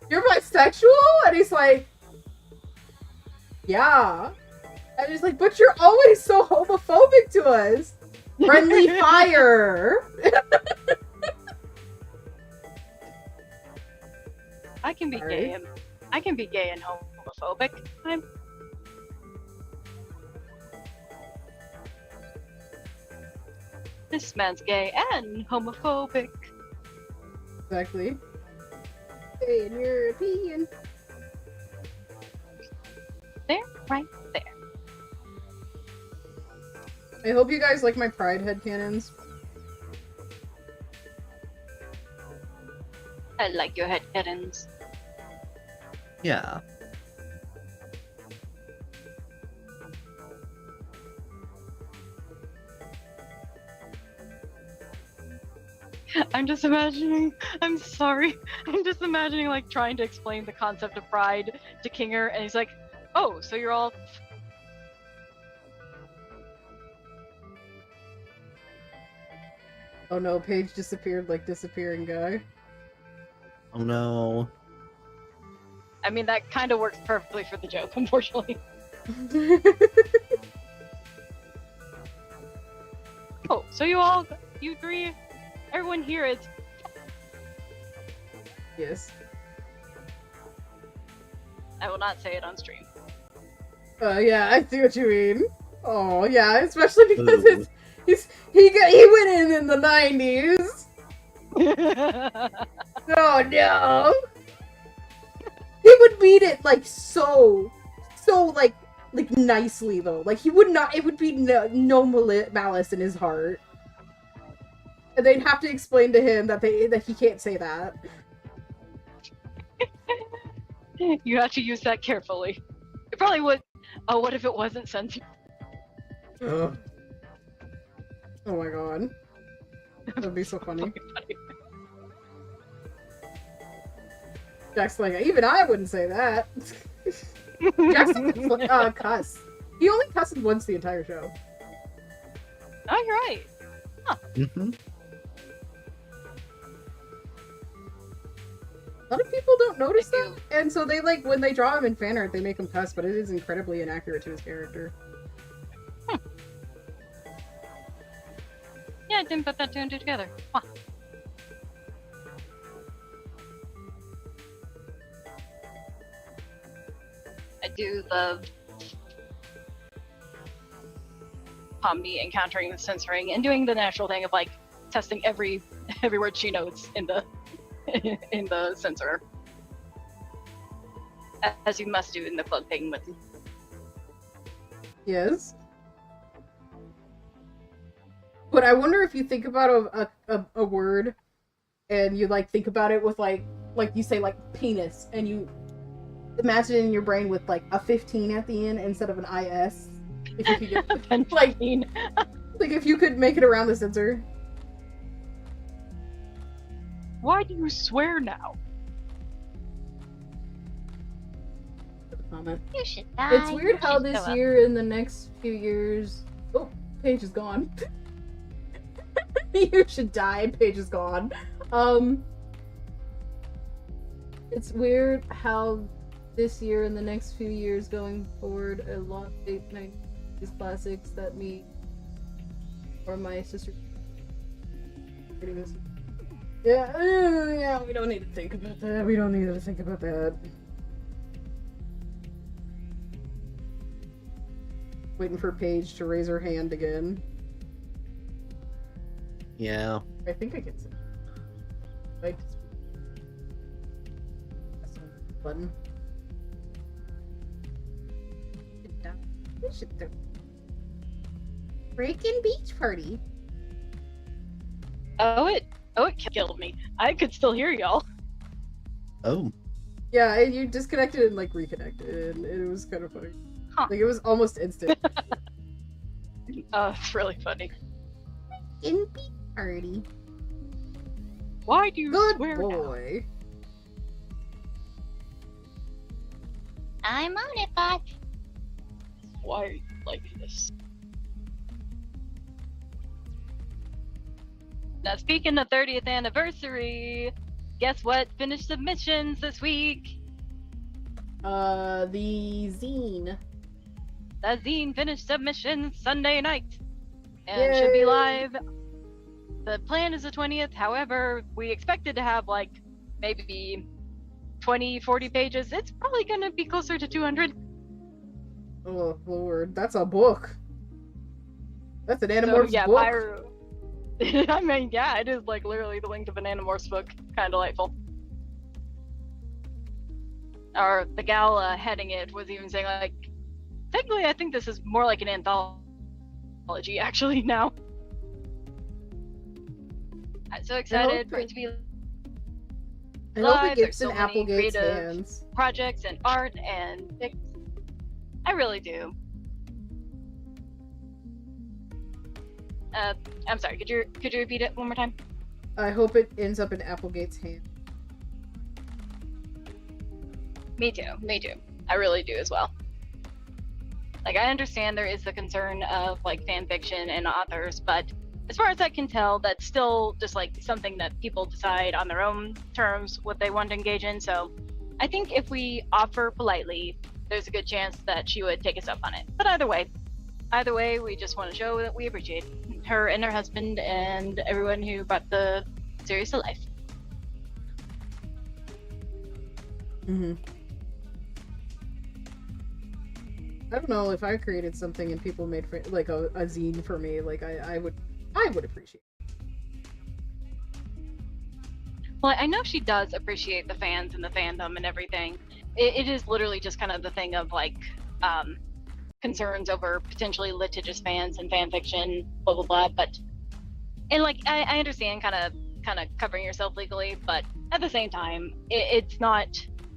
[SPEAKER 1] you're bisexual? And he's like, yeah. And he's like, but you're always so homophobic to us. Friendly fire.
[SPEAKER 2] I can be
[SPEAKER 1] Sorry.
[SPEAKER 2] gay and I can be gay and homophobic. This man's gay and homophobic.
[SPEAKER 1] Exactly. Hey, and European.
[SPEAKER 2] There, right there.
[SPEAKER 1] I hope you guys like my pride headcanons.
[SPEAKER 2] I like your head headings.
[SPEAKER 3] Yeah.
[SPEAKER 2] I'm just imagining. I'm sorry. I'm just imagining like trying to explain the concept of pride to Kinger, and he's like, "Oh, so you're all."
[SPEAKER 1] Oh no, Paige disappeared like disappearing guy.
[SPEAKER 3] Oh no.
[SPEAKER 2] I mean, that kind of works perfectly for the joke, unfortunately. Oh, so you agree? Everyone here is.
[SPEAKER 1] Yes.
[SPEAKER 2] I will not say it on stream.
[SPEAKER 1] Yeah, I see what you mean. Oh yeah, especially because
[SPEAKER 3] Ooh.
[SPEAKER 1] he went in the 90s. Oh no. He would beat it like so like nicely though. Like he would not. It would be no malice in his heart. And they'd have to explain to him that he can't say that.
[SPEAKER 2] You have to use that carefully. It probably would. Oh, what if it wasn't censored?
[SPEAKER 1] Ugh. Oh my god. That'd be so funny. Jack's like, even I wouldn't say that. Jack's cuss. He only cussed once the entire show.
[SPEAKER 2] Oh, you're right. Huh.
[SPEAKER 3] Mm-hmm.
[SPEAKER 1] A lot of people don't notice that, and so they like when they draw him in fan art, they make him cuss, but it is incredibly inaccurate to his character.
[SPEAKER 2] Yeah, I didn't put that two and two together. Huh. I do love Pomni encountering the censoring and doing the natural thing of like testing every word she knows in the in the censor, as you must do in the club penguin.
[SPEAKER 1] Yes. But I wonder if you think about a word, and you like think about it with like you say like penis, and you imagine it in your brain with like a 15 at the end instead of an IS. If you could get, like if you could make it around the censor.
[SPEAKER 2] Why do you swear now?
[SPEAKER 1] Comment.
[SPEAKER 2] You should die.
[SPEAKER 1] It's weird how this year and the next few years. Oh, Paige is gone. You should die. Paige is gone. It's weird how this year and the next few years going forward, a lot of these classics that me or my sister. Yeah, we don't need to think about that. We don't need to think about that. Waiting for Paige to raise her hand again.
[SPEAKER 3] Yeah.
[SPEAKER 1] I think I can see. Right. Button. Breaking beach party.
[SPEAKER 2] Oh, it killed me. I could still hear y'all.
[SPEAKER 3] Oh.
[SPEAKER 1] Yeah, and you disconnected and like reconnected, and it was kind of funny.
[SPEAKER 2] Huh.
[SPEAKER 1] Like it was almost instant.
[SPEAKER 2] Oh, it's really funny.
[SPEAKER 1] In beach party.
[SPEAKER 2] Why do you
[SPEAKER 1] Good
[SPEAKER 2] swear
[SPEAKER 1] boy.
[SPEAKER 2] now? I'm on it, bot. Why are you like this? Now, speaking of 30th anniversary, guess what? Finished submissions this week.
[SPEAKER 1] The zine.
[SPEAKER 2] The zine finished submissions Sunday night and should be live. The plan is the 20th. However, we expected to have like maybe 20-40 pages. It's probably going to be closer to 200.
[SPEAKER 1] Oh Lord, that's a book. That's an Animorphs book.
[SPEAKER 2] I mean, yeah, it is like literally the length of an Animorphs book. Kind of delightful. Or the gal heading it was even saying like, technically, I think this is more like an anthology actually now. I'm so excited for it to be
[SPEAKER 1] I hope
[SPEAKER 2] live.
[SPEAKER 1] it gets
[SPEAKER 2] There's
[SPEAKER 1] in
[SPEAKER 2] so many
[SPEAKER 1] Applegate's
[SPEAKER 2] creative
[SPEAKER 1] hands.
[SPEAKER 2] projects and art and pics. I really do. I'm sorry. Could you repeat it one more time?
[SPEAKER 1] I hope it ends up in Applegate's hand.
[SPEAKER 2] Me too. Me too. I really do as well. Like, I understand there is the concern of like fan fiction and authors, but as far as I can tell, that's still just like something that people decide on their own terms what they want to engage in. So I think if we offer politely, there's a good chance that she would take us up on it. But either way, we just want to show that we appreciate her and her husband and everyone who brought the series to life.
[SPEAKER 1] Mm-hmm. I don't know if I created something and people made like a zine for me, like I would appreciate it.
[SPEAKER 2] Well, I know she does appreciate the fans and the fandom and everything. It is literally just kind of the thing of like concerns over potentially litigious fans and fan fiction, blah blah blah. But and like I understand kind of covering yourself legally, but at the same time, it's not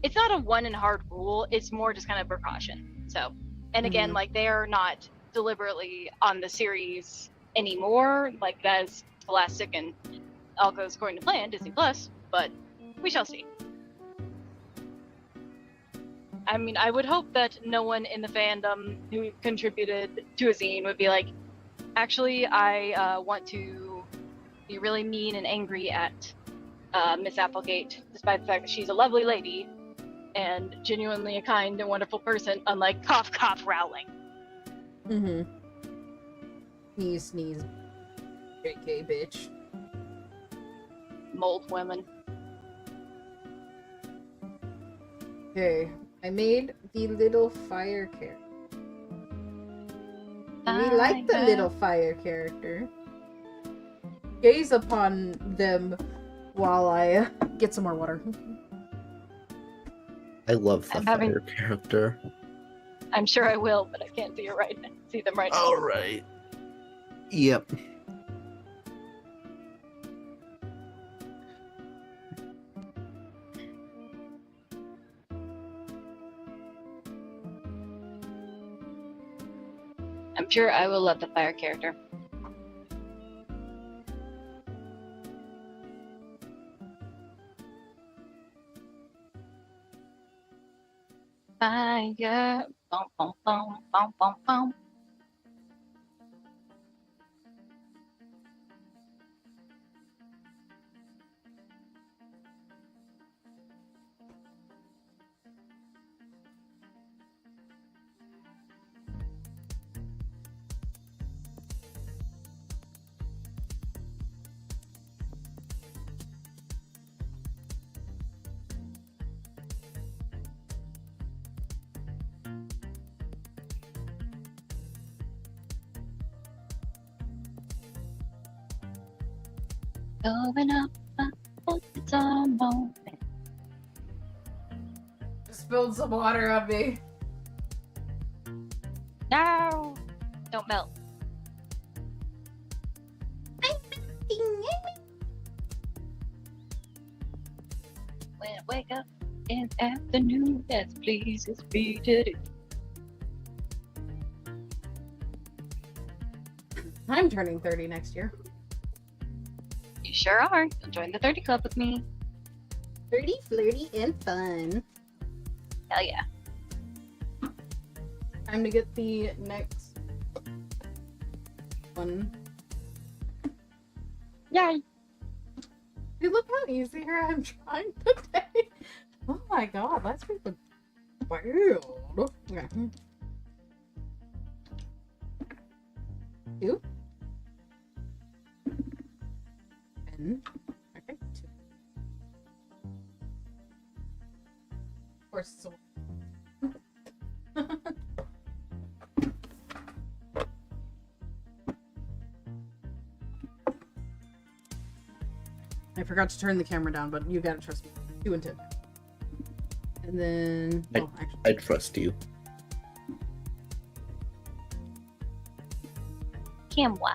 [SPEAKER 2] a one and hard rule. It's more just kind of precaution. So, and again, like they are not deliberately on the series anymore. Like that is Scholastic and all goes according to plan, Disney Plus. But we shall see. I mean, I would hope that no one in the fandom who contributed to a zine would be like, actually, I want to be really mean and angry at Miss Applegate, despite the fact that she's a lovely lady and genuinely a kind and wonderful person, unlike cough cough Rowling.
[SPEAKER 1] Mm-hmm. Sneeze sneeze. JK bitch.
[SPEAKER 2] Mold women.
[SPEAKER 1] Okay, I made the little fire character. We like the little fire character. Gaze upon them while I get some more water.
[SPEAKER 3] I love the fire character.
[SPEAKER 2] I'm sure I will, but I can't see them right now.
[SPEAKER 3] All right. Yep.
[SPEAKER 2] I'm sure I will love the fire character. Fire, boom, boom, boom, boom, boom, boom. Going up, it's a moment.
[SPEAKER 1] Spilled some water on me.
[SPEAKER 2] No! Don't melt. When I wake up in the afternoon, that pleases me to do.
[SPEAKER 1] I'm turning 30 next year.
[SPEAKER 2] You sure are. You'll join the 30 Club with me.
[SPEAKER 1] 30, flirty, and fun.
[SPEAKER 2] Hell yeah.
[SPEAKER 1] Time to get the next one.
[SPEAKER 2] Yay!
[SPEAKER 1] Hey, look how easy here I'm trying today. Oh my god, that's really wild. Okay. 2. And okay, 2. Of course, it's a I forgot to turn the camera down, but you gotta trust me. 2 and 10. And then...
[SPEAKER 3] Oh, actually. I trust you.
[SPEAKER 2] Camwa.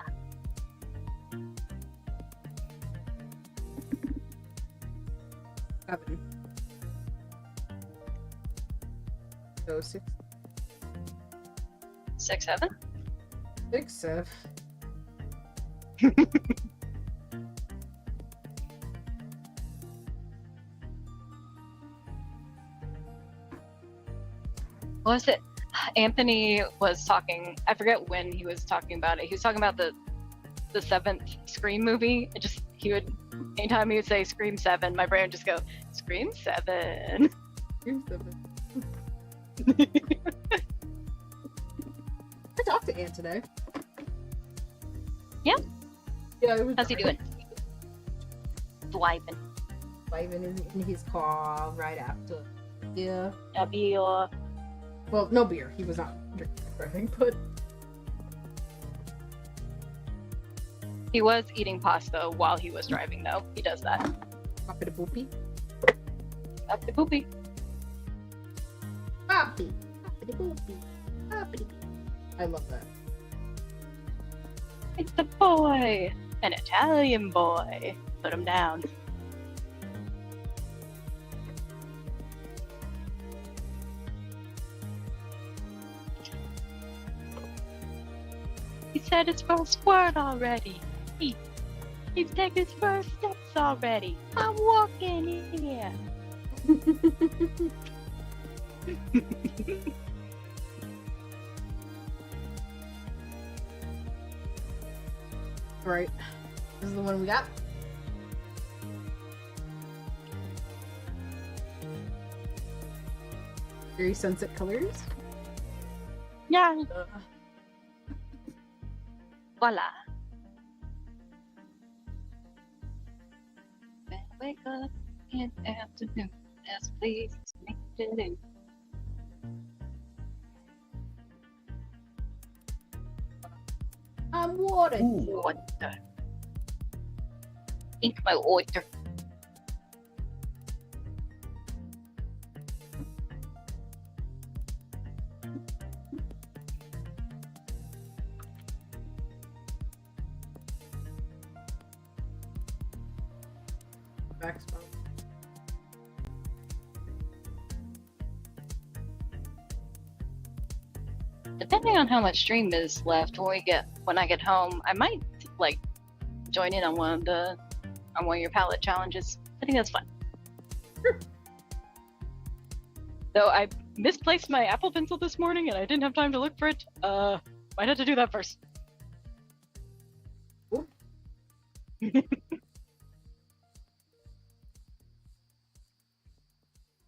[SPEAKER 1] Seven. So 6.
[SPEAKER 2] 6, 7?
[SPEAKER 1] 6, 7.
[SPEAKER 2] What was it? Anthony was talking. I forget when he was talking about it. He was talking about the seventh Scream movie. He would, anytime he would say Scream 7, my brain would just go Scream 7.
[SPEAKER 1] Scream 7. I talked to Ant today.
[SPEAKER 2] Yeah.
[SPEAKER 1] Yeah. It was
[SPEAKER 2] How's he doing? Swiping.
[SPEAKER 1] Vibing in his car right after. Yeah.
[SPEAKER 2] A beer.
[SPEAKER 1] Well, no beer. He was not driving, but
[SPEAKER 2] He was eating pasta while he was driving, though. He does that.
[SPEAKER 1] Poppy the boopy.
[SPEAKER 2] Up the poopy.
[SPEAKER 1] Poppy. Poppy the boopy. Poppy the boopy. I love that.
[SPEAKER 2] It's the boy. An Italian boy. Put him down. He said his first word already. He's taking his first steps already. I'm walking in here.
[SPEAKER 1] Right. This is the one we got. Very sunset colors.
[SPEAKER 2] Yeah. Voila. Wake up in the afternoon. As please make to do.
[SPEAKER 1] I'm water.
[SPEAKER 2] Water. Ink my water.
[SPEAKER 1] Back spot.
[SPEAKER 2] Depending on how much stream is left when I get home, I might like join in on one of your palette challenges. I think that's fun.
[SPEAKER 1] Sure.
[SPEAKER 2] Though I misplaced my Apple Pencil this morning and I didn't have time to look for it. Might have to do that first.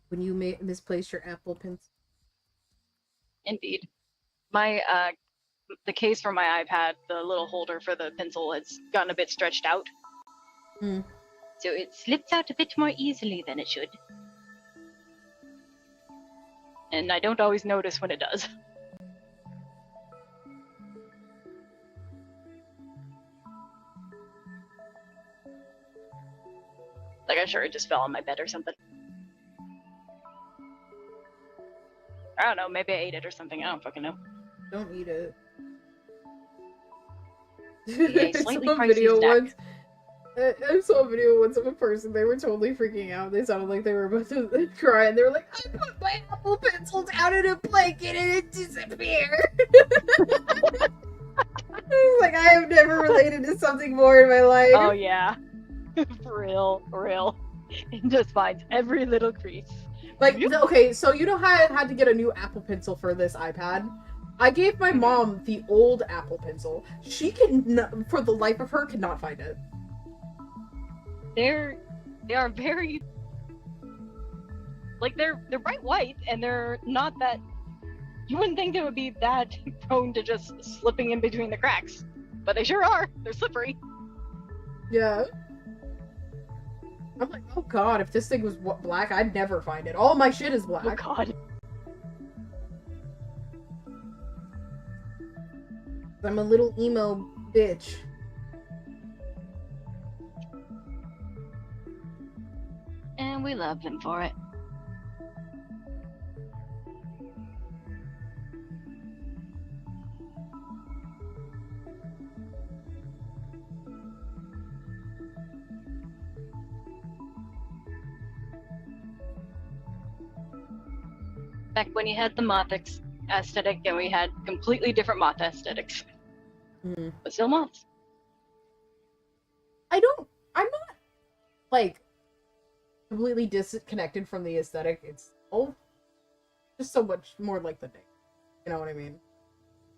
[SPEAKER 1] When you misplace your Apple Pencil.
[SPEAKER 2] Indeed. My the case for my iPad, the little holder for the pencil, has gotten a bit stretched out.
[SPEAKER 1] Mm.
[SPEAKER 2] So it slips out a bit more easily than it should. And I don't always notice when it does. Like I'm sure it just fell on my bed or something. I don't know, maybe I ate it or something, I don't fucking know.
[SPEAKER 1] Don't eat it.
[SPEAKER 2] Yeah,
[SPEAKER 1] I
[SPEAKER 2] slightly
[SPEAKER 1] saw a
[SPEAKER 2] pricey
[SPEAKER 1] video
[SPEAKER 2] snack.
[SPEAKER 1] once. I saw a video once of a person. They were totally freaking out. They sounded like they were about to cry, and they were like, "I put my Apple Pencil down in a blanket and it disappeared." I was like, I have never related to something more in my life.
[SPEAKER 2] Oh yeah. For real. It just finds every little crease.
[SPEAKER 1] Like, okay, so you know how I had to get a new Apple Pencil for this iPad? I gave my mom the old Apple Pencil. She can, for the life of her, cannot find it.
[SPEAKER 2] They are very, like, they're bright white, and they're not that, you wouldn't think they would be that prone to just slipping in between the cracks, but they sure are. They're slippery.
[SPEAKER 1] Yeah. I'm like, oh god, if this thing was black, I'd never find it. All my shit is black.
[SPEAKER 2] Oh god.
[SPEAKER 1] I'm a little emo bitch.
[SPEAKER 2] And we love them for it. Back when you had the moth aesthetic and we had completely different moth aesthetics.
[SPEAKER 1] Mm.
[SPEAKER 2] But still moths.
[SPEAKER 1] I'm not, like, completely disconnected from the aesthetic. It's all just so much more like the name. You know what I mean?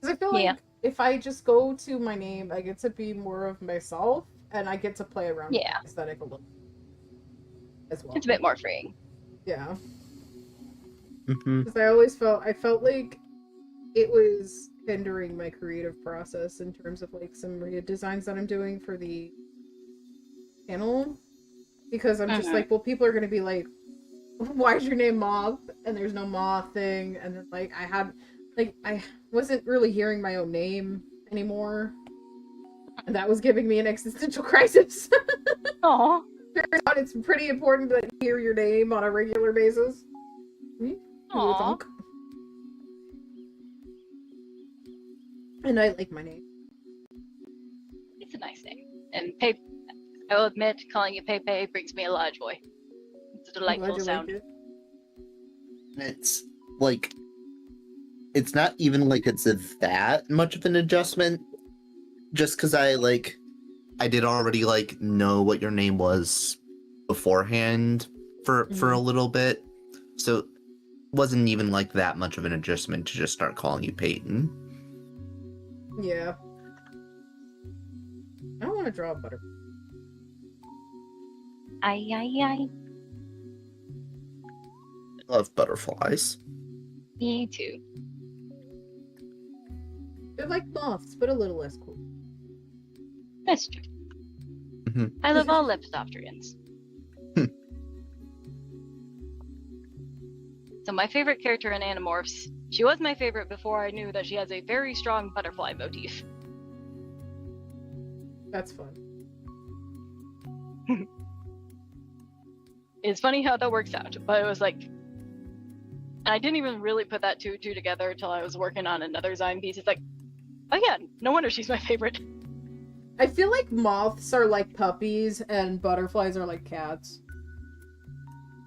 [SPEAKER 1] Because I feel like
[SPEAKER 2] Yeah.
[SPEAKER 1] if I just go to my name, I get to be more of myself, and I get to play around
[SPEAKER 2] Yeah.
[SPEAKER 1] with the aesthetic a little as well.
[SPEAKER 2] It's a bit more freeing.
[SPEAKER 1] Yeah.
[SPEAKER 3] Mm-hmm.
[SPEAKER 1] Because I felt like it was hindering my creative process in terms of like some redesigns that I'm doing for the channel. Because I'm just like, well, people are gonna be like, why is your name Moth? And there's no Moth thing. And then like I wasn't really hearing my own name anymore. And that was giving me an existential crisis.
[SPEAKER 2] Aw.
[SPEAKER 1] Turns out it's pretty important that you hear your name on a regular basis.
[SPEAKER 2] Aw.
[SPEAKER 1] And I like my name.
[SPEAKER 2] It's a nice name. And I will admit, calling you PeyPey brings me a lot of joy. It's a delightful sound.
[SPEAKER 1] Like it.
[SPEAKER 3] It's like, it's not even like it's that much of an adjustment, just because I did already like know what your name was beforehand for a little bit, so it wasn't even like that much of an adjustment to just start calling you Peyton.
[SPEAKER 1] Yeah. I don't want to draw a butterfly.
[SPEAKER 2] Aye.
[SPEAKER 3] I love butterflies.
[SPEAKER 2] Me too.
[SPEAKER 1] They're like moths, but a little less cool.
[SPEAKER 2] That's true.
[SPEAKER 3] Mhm.
[SPEAKER 2] I love all lepidopterians. So my favorite character in Animorphs, she was my favorite before I knew that she has a very strong butterfly motif.
[SPEAKER 1] That's fun.
[SPEAKER 2] It's funny how that works out, but it was like, I didn't even really put that two together until I was working on another Zine piece. It's like, oh yeah, no wonder she's my favorite.
[SPEAKER 1] I feel like moths are like puppies and butterflies are like cats.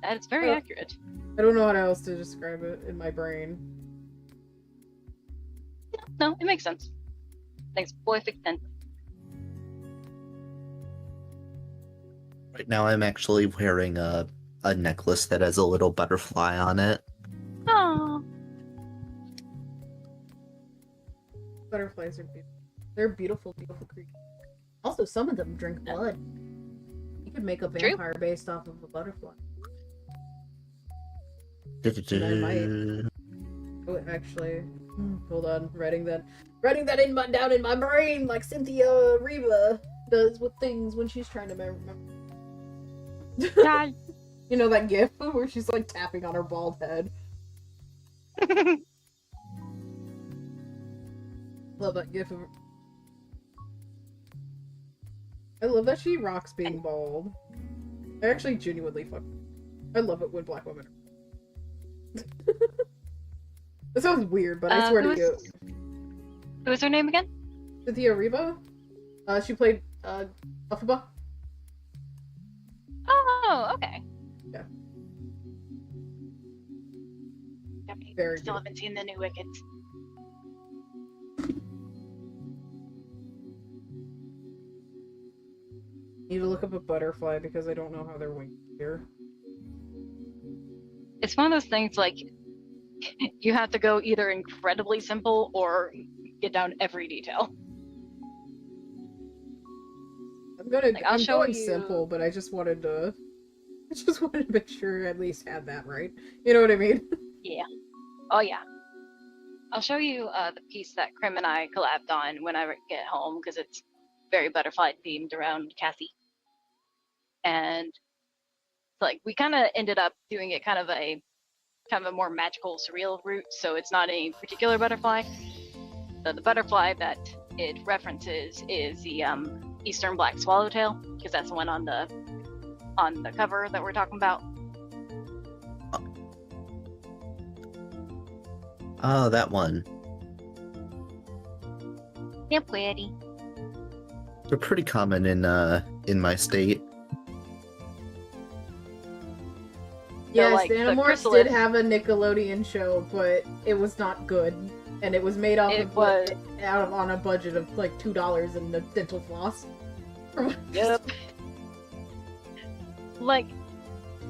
[SPEAKER 2] That's very accurate.
[SPEAKER 1] I don't know how else to describe it in my brain.
[SPEAKER 2] No, it makes sense. Makes perfect sense.
[SPEAKER 3] Right now I'm actually wearing a necklace that has a little butterfly on it.
[SPEAKER 2] Oh,
[SPEAKER 1] Butterflies are beautiful. They're beautiful, beautiful creatures. Also, some of them drink blood. You could make a
[SPEAKER 2] True.
[SPEAKER 1] vampire based off of a butterfly.
[SPEAKER 3] Du-du-du.
[SPEAKER 1] Oh, actually, hold on. Writing that down in my brain, like Cynthia Riva does with things when she's trying to remember.
[SPEAKER 2] God.
[SPEAKER 1] You know that gif where she's like tapping on her bald head. Love that gif of her. I love that she rocks being bald. I actually genuinely I love it when black women are. That sounds weird, but I swear to you.
[SPEAKER 2] What was her name again?
[SPEAKER 1] Cynthia Riva? She played Elphaba.
[SPEAKER 2] Oh, okay.
[SPEAKER 1] Yeah.
[SPEAKER 2] Very Still haven't seen the new Wickeds.
[SPEAKER 1] Need to look up a butterfly because I don't know how their wings appear.
[SPEAKER 2] It's one of those things like you have to go either incredibly simple or get down every detail.
[SPEAKER 1] I'm going simple, but I just wanted to make sure I at least had that right. You know what I mean?
[SPEAKER 2] Yeah. Oh yeah. I'll show you the piece that Krim and I collabed on when I get home because it's very butterfly themed around Cassie. And like we kind of ended up doing it kind of a more magical, surreal route. So it's not a particular butterfly. The butterfly that it references is the Eastern Black Swallowtail, because that's the one on the cover that we're talking about.
[SPEAKER 3] Oh, that one.
[SPEAKER 2] Yeah, pretty.
[SPEAKER 3] They're pretty common in my state.
[SPEAKER 1] Yes,
[SPEAKER 2] like,
[SPEAKER 1] the Animorphs did have a Nickelodeon show, but it was not good, and it was made off on a budget of like $2 in the dental floss.
[SPEAKER 2] Yep. Like,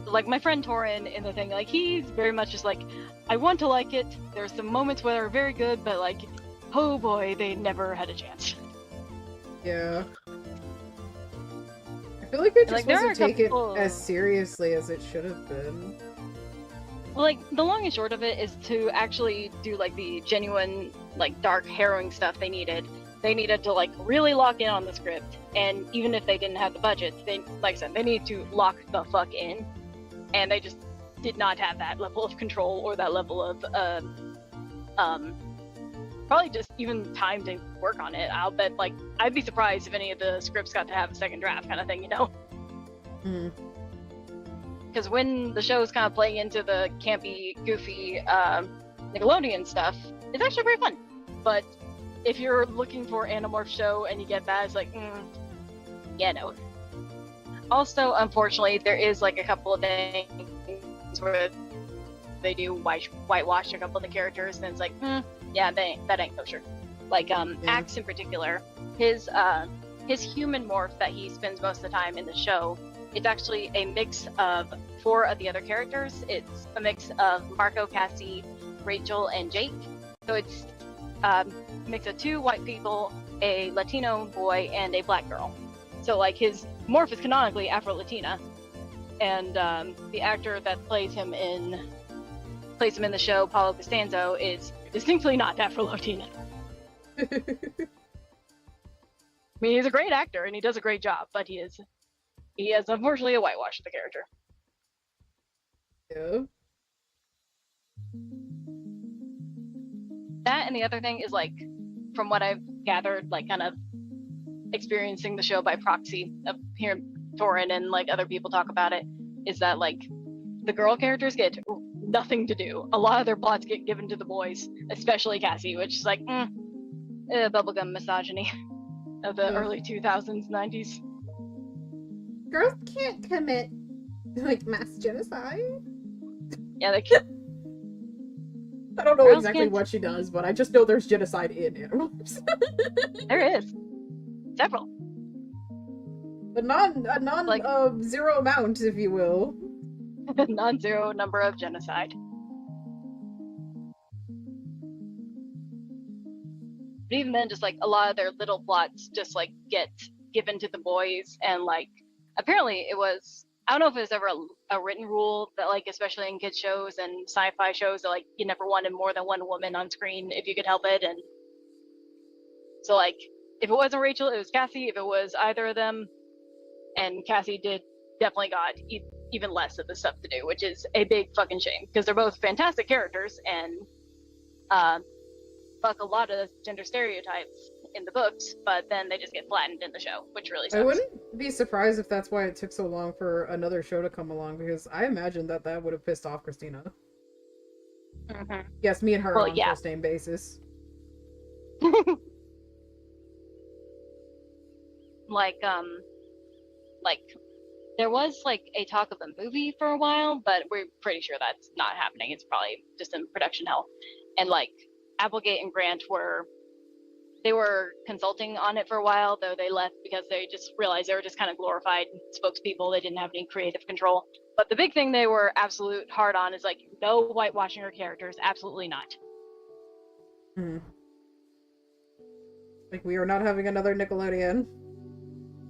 [SPEAKER 2] like my friend Torin in the thing, like he's very much just like, I want to like it. There's some moments where they're very good, but like, oh boy, they never had a chance.
[SPEAKER 1] Yeah. I feel like it just
[SPEAKER 2] Like, there
[SPEAKER 1] wasn't
[SPEAKER 2] are a
[SPEAKER 1] taken
[SPEAKER 2] couple-
[SPEAKER 1] as seriously as it should have been.
[SPEAKER 2] Well, like the long and short of it is to actually do like the genuine, like dark, harrowing stuff they needed. They needed to like really lock in on the script, and even if they didn't have the budget, they, like I said, they needed to lock the fuck in, and they just did not have that level of control or that level of probably just even time to work on it. I'll bet, like, I'd be surprised if any of the scripts got to have a second draft kind of thing, you know?
[SPEAKER 1] Hmm.
[SPEAKER 2] Because when the show is kind of playing into the campy, goofy Nickelodeon stuff, it's actually very fun. But if you're looking for Animorph show and you get that, it's like, yeah, no. Also, unfortunately, there is like a couple of things where they do whitewash a couple of the characters, and it's like, yeah, that ain't kosher. Like Axe in particular, his human morph that he spends most of the time in the show, it's actually a mix of 4 of the other characters. It's a mix of Marco, Cassie, Rachel, and Jake. So it's a mix of 2 white people, a Latino boy, and a black girl. So like his morph is canonically Afro-Latina, and the actor that plays him in the show, Paulo Costanzo, is distinctly not Afro-Latina. I mean, he's a great actor and he does a great job, but he is unfortunately a whitewash of the character.
[SPEAKER 1] Yeah.
[SPEAKER 2] That, and the other thing is, like, from what I've gathered, like kind of experiencing the show by proxy of hearing Torin and like other people talk about it, is that like the girl characters get nothing to do. A lot of their plots get given to the boys, especially Cassie, which is like bubblegum misogyny of the early 2000s, 90s.
[SPEAKER 1] Girls can't commit like mass genocide.
[SPEAKER 2] Yeah, they can't.
[SPEAKER 1] I don't know
[SPEAKER 2] Girls
[SPEAKER 1] exactly
[SPEAKER 2] can't-
[SPEAKER 1] what she does, but I just know there's genocide in Animorphs.
[SPEAKER 2] There is several.
[SPEAKER 1] But non
[SPEAKER 2] Like-
[SPEAKER 1] zero amount, if you will.
[SPEAKER 2] Non-zero number of genocide. But even then, just like a lot of their little plots just like get given to the boys, and like apparently it was, I don't know if it was ever a written rule that like, especially in kids shows and sci-fi shows, that like you never wanted more than one woman on screen if you could help it. And so like if it wasn't Rachel, it was Cassie. If it was either of them, and Cassie definitely got even less of the stuff to do, which is a big fucking shame, because they're both fantastic characters and fuck a lot of gender stereotypes in the books, but then they just get flattened in the show, which really sucks.
[SPEAKER 1] I wouldn't be surprised if that's why it took so long for another show to come along, because I imagine that would have pissed off Christina.
[SPEAKER 2] Mm-hmm.
[SPEAKER 1] Yes, me and her
[SPEAKER 2] Well,
[SPEAKER 1] on
[SPEAKER 2] yeah.
[SPEAKER 1] first name basis.
[SPEAKER 2] like there was like a talk of a movie for a while, but we're pretty sure that's not happening. It's probably just in production hell. And like Applegate and Grant were consulting on it for a while, though they left because they just realized they were just kind of glorified spokespeople. They didn't have any creative control. But the big thing they were absolute hard on is like, no whitewashing her characters, absolutely not.
[SPEAKER 1] Hmm. Like, we are not having another Nickelodeon.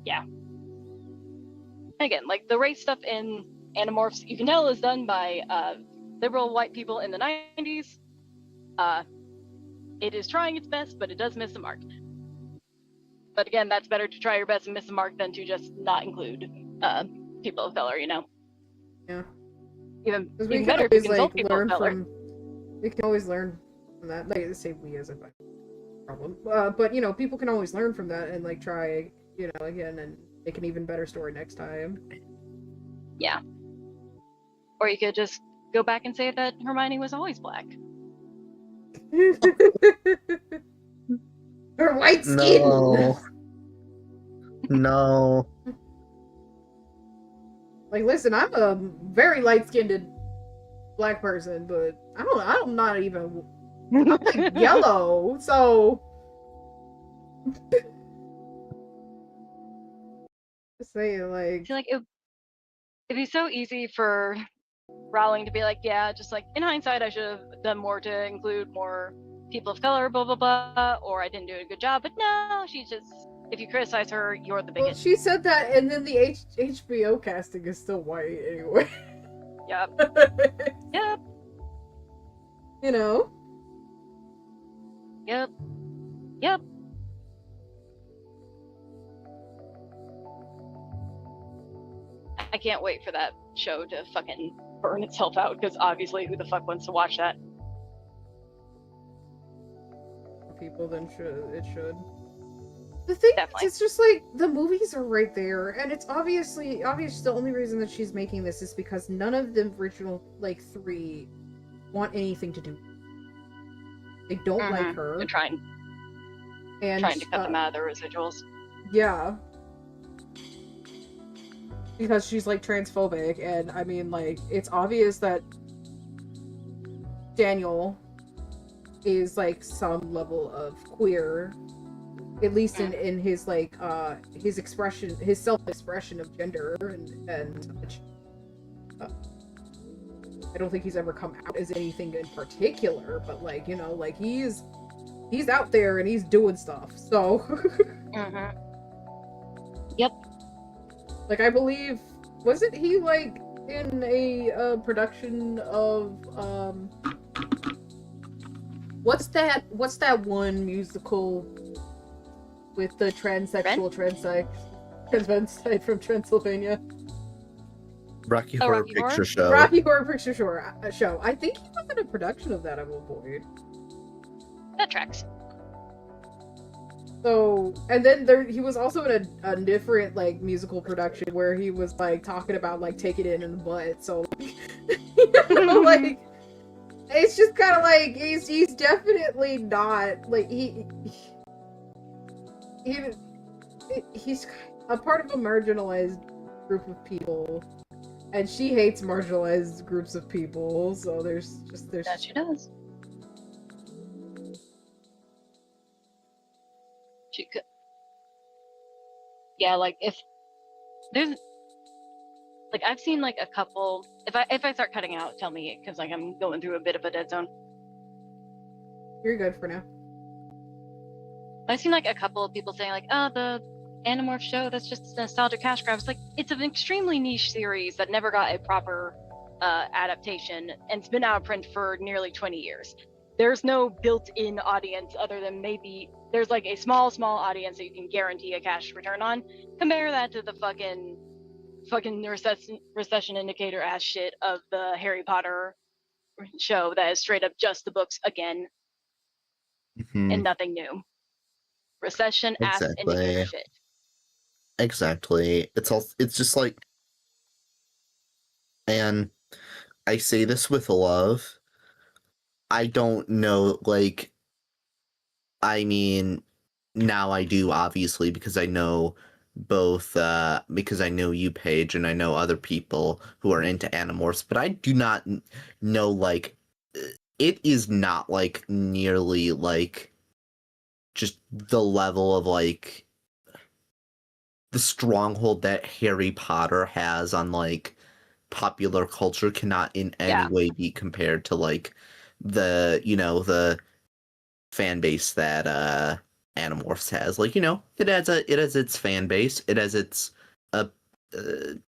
[SPEAKER 2] Yeah. Again, like the race stuff in Animorphs, you can tell is done by liberal white people in the 90s. It is trying its best, but it does miss the mark. But again, that's better to try your best and miss the mark than to just not include people of color, you know?
[SPEAKER 1] Yeah.
[SPEAKER 2] Even
[SPEAKER 1] We can
[SPEAKER 2] better if you
[SPEAKER 1] always,
[SPEAKER 2] consult
[SPEAKER 1] like,
[SPEAKER 2] people of
[SPEAKER 1] learn
[SPEAKER 2] color.
[SPEAKER 1] from... We can always learn from that. Like, say we as a problem. But, you know, people can always learn from that and, like, try, you know, again, and make an even better story next time.
[SPEAKER 2] Yeah. Or you could just go back and say that Hermione was always black.
[SPEAKER 1] Her white skin!
[SPEAKER 3] No. No.
[SPEAKER 1] Like, listen, I'm a very light-skinned black person, but I'm not even I'm like yellow, so just say like
[SPEAKER 2] I feel like it'd be so easy for Rowling to be like, yeah, just like in hindsight, I should have done more to include more people of color, blah blah blah, or I didn't do a good job. But no, she just, if you criticize her, you're the
[SPEAKER 1] Well,
[SPEAKER 2] bigot.
[SPEAKER 1] she said that, and then the HBO casting is still white anyway.
[SPEAKER 2] Yep. Yep.
[SPEAKER 1] You know?
[SPEAKER 2] Yep. Yep. I can't wait for that show to fucking burn itself out, because obviously who the fuck wants to watch that?
[SPEAKER 1] People then it should. The thing
[SPEAKER 2] Definitely.
[SPEAKER 1] is, it's just like the movies are right there, and it's obvious the only reason that she's making this is because none of the original like 3 want anything to do. They don't like her.
[SPEAKER 2] They're trying to cut them out of their residuals.
[SPEAKER 1] Yeah. Because she's like transphobic, and I mean, like, it's obvious that Daniel is like some level of queer, at least in his like his expression, his self-expression of gender, and I don't think he's ever come out as anything in particular, but like, you know, like he's out there and he's doing stuff. So
[SPEAKER 2] Yep.
[SPEAKER 1] like, I believe, wasn't he like in a production of what's that one musical with the transsexual transvestite from Transylvania?
[SPEAKER 3] Rocky Horror
[SPEAKER 2] Rocky Horror?
[SPEAKER 3] Picture Show.
[SPEAKER 1] Rocky Horror Picture Show. I think he was in a production of that at one point.
[SPEAKER 2] That tracks.
[SPEAKER 1] So, and then he was also in a different like musical production where he was like talking about like taking it in the butt. So, you know, like, it's just kind of like he's definitely not like he's a part of a marginalized group of people, and she hates marginalized groups of people. So there's
[SPEAKER 2] That she does. She could. Yeah, like if there's like I've seen like a couple. If I start cutting out, tell me, because like I'm going through a bit of a dead zone.
[SPEAKER 1] You're good for now.
[SPEAKER 2] I've seen like a couple of people saying like, oh, the Animorph show, that's just nostalgic cash grabs. Like, it's an extremely niche series that never got a proper adaptation, and it's been out of print for nearly 20 years. There's no built-in audience other than maybe there's like a small audience that you can guarantee a cash return on. Compare that to the fucking recession indicator ass shit of the Harry Potter show that is straight up just the books again and nothing new. Recession ass indicator shit.
[SPEAKER 3] Exactly. It's just like, and I say this with love. I don't know, like, I mean, now I do, obviously, because I know both, because I know you, Paige, and I know other people who are into Animorphs, but I do not know, like, it is not, like, nearly, like, just the level of, like, the stronghold that Harry Potter has on, like, popular culture cannot in any way be compared to, like, the, you know, the fan base that Animorphs has. Like, you know, it has its fan base. It has its you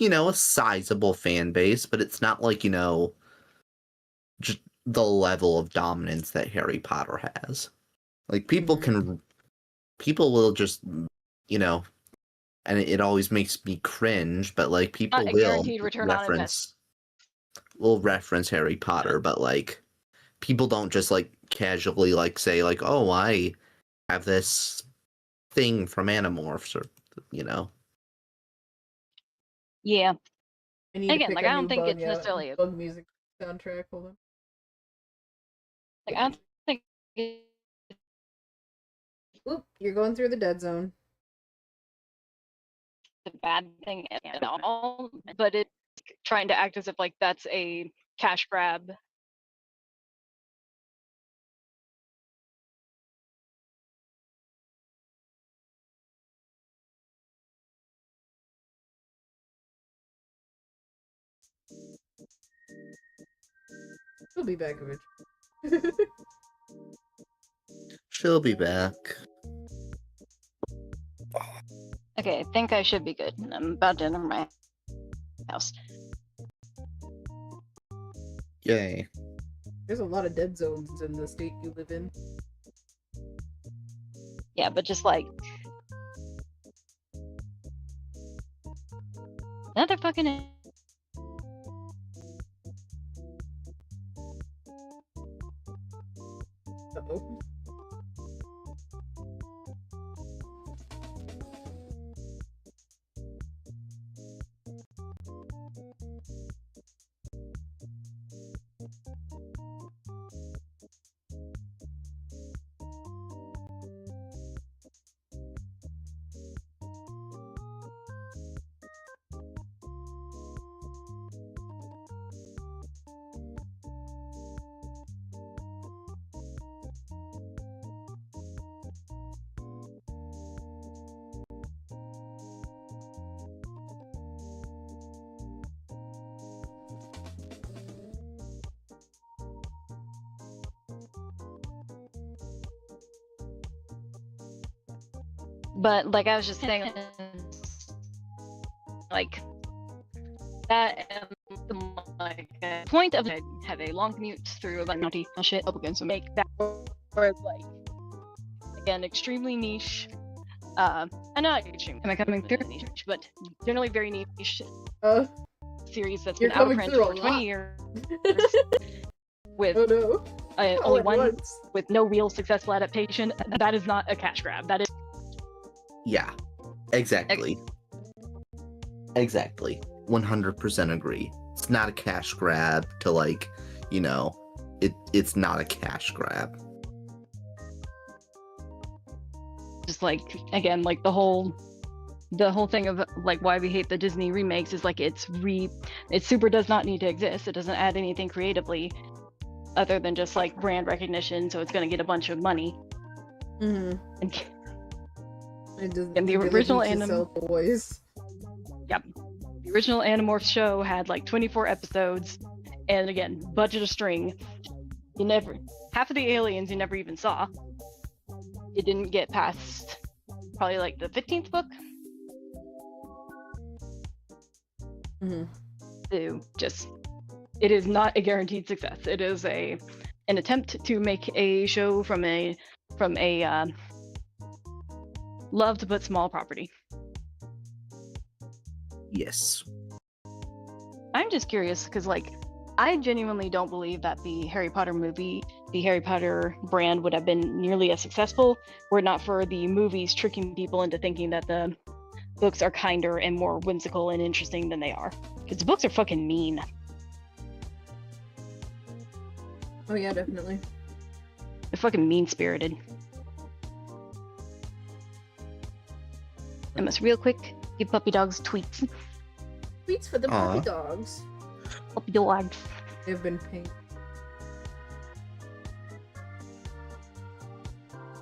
[SPEAKER 3] know, a sizable fan base, but it's not like, you know, just the level of dominance that Harry Potter has. Like, people will just, you know, and it always makes me cringe, but like people will reference Harry Potter, but like people don't just like casually like say like, oh, I have this thing from Animorphs, or, you know.
[SPEAKER 2] Yeah.
[SPEAKER 1] I need
[SPEAKER 2] Again, like I don't think it's necessarily a
[SPEAKER 1] bug music soundtrack. Hold on.
[SPEAKER 2] Like I don't think
[SPEAKER 1] Oop, you're going through the dead zone.
[SPEAKER 2] It's a bad thing at all, but it's trying to act as if like that's a cash grab.
[SPEAKER 1] She'll be back eventually.
[SPEAKER 3] She'll be back.
[SPEAKER 2] Okay, I think I should be good. I'm about to enter my house.
[SPEAKER 3] Yay.
[SPEAKER 1] There's a lot of dead zones in the state you live in.
[SPEAKER 2] Yeah, but just like another fucking.
[SPEAKER 1] Uh-oh.
[SPEAKER 2] But like I was just saying, like that and like point of I have a long commute through like county shit up against make that or like again extremely niche. And not extreme. Am I coming through niche? But generally very niche series that's been out of print for 20 years with only one with no real successful adaptation. That is not a cash grab. That is.
[SPEAKER 3] Yeah, exactly. Exactly. 100% agree. It's not a cash grab to like, you know, it's not a cash grab.
[SPEAKER 2] Just like again, like the whole thing of like why we hate the Disney remakes is like it super does not need to exist. It doesn't add anything creatively other than just like brand recognition, so it's gonna get a bunch of money.
[SPEAKER 1] Mm-hmm.
[SPEAKER 2] And the original
[SPEAKER 1] boys.
[SPEAKER 2] Yep. The original Animorphs show had like 24 episodes, and again, budget a string. Half of the aliens you never even saw. It didn't get past probably like the 15th book.
[SPEAKER 1] Mm-hmm.
[SPEAKER 2] So it is not a guaranteed success. It is an attempt to make a show from a loved but small property.
[SPEAKER 3] Yes.
[SPEAKER 2] I'm just curious because like I genuinely don't believe that the Harry Potter brand would have been nearly as successful were it not for the movies tricking people into thinking that the books are kinder and more whimsical and interesting than they are. Because the books are fucking mean.
[SPEAKER 1] Oh yeah, definitely.
[SPEAKER 2] They're fucking mean-spirited. I must real quick give puppy dogs tweets.
[SPEAKER 1] Tweets for the puppy dogs.
[SPEAKER 2] Puppy dogs.
[SPEAKER 1] They've been pink.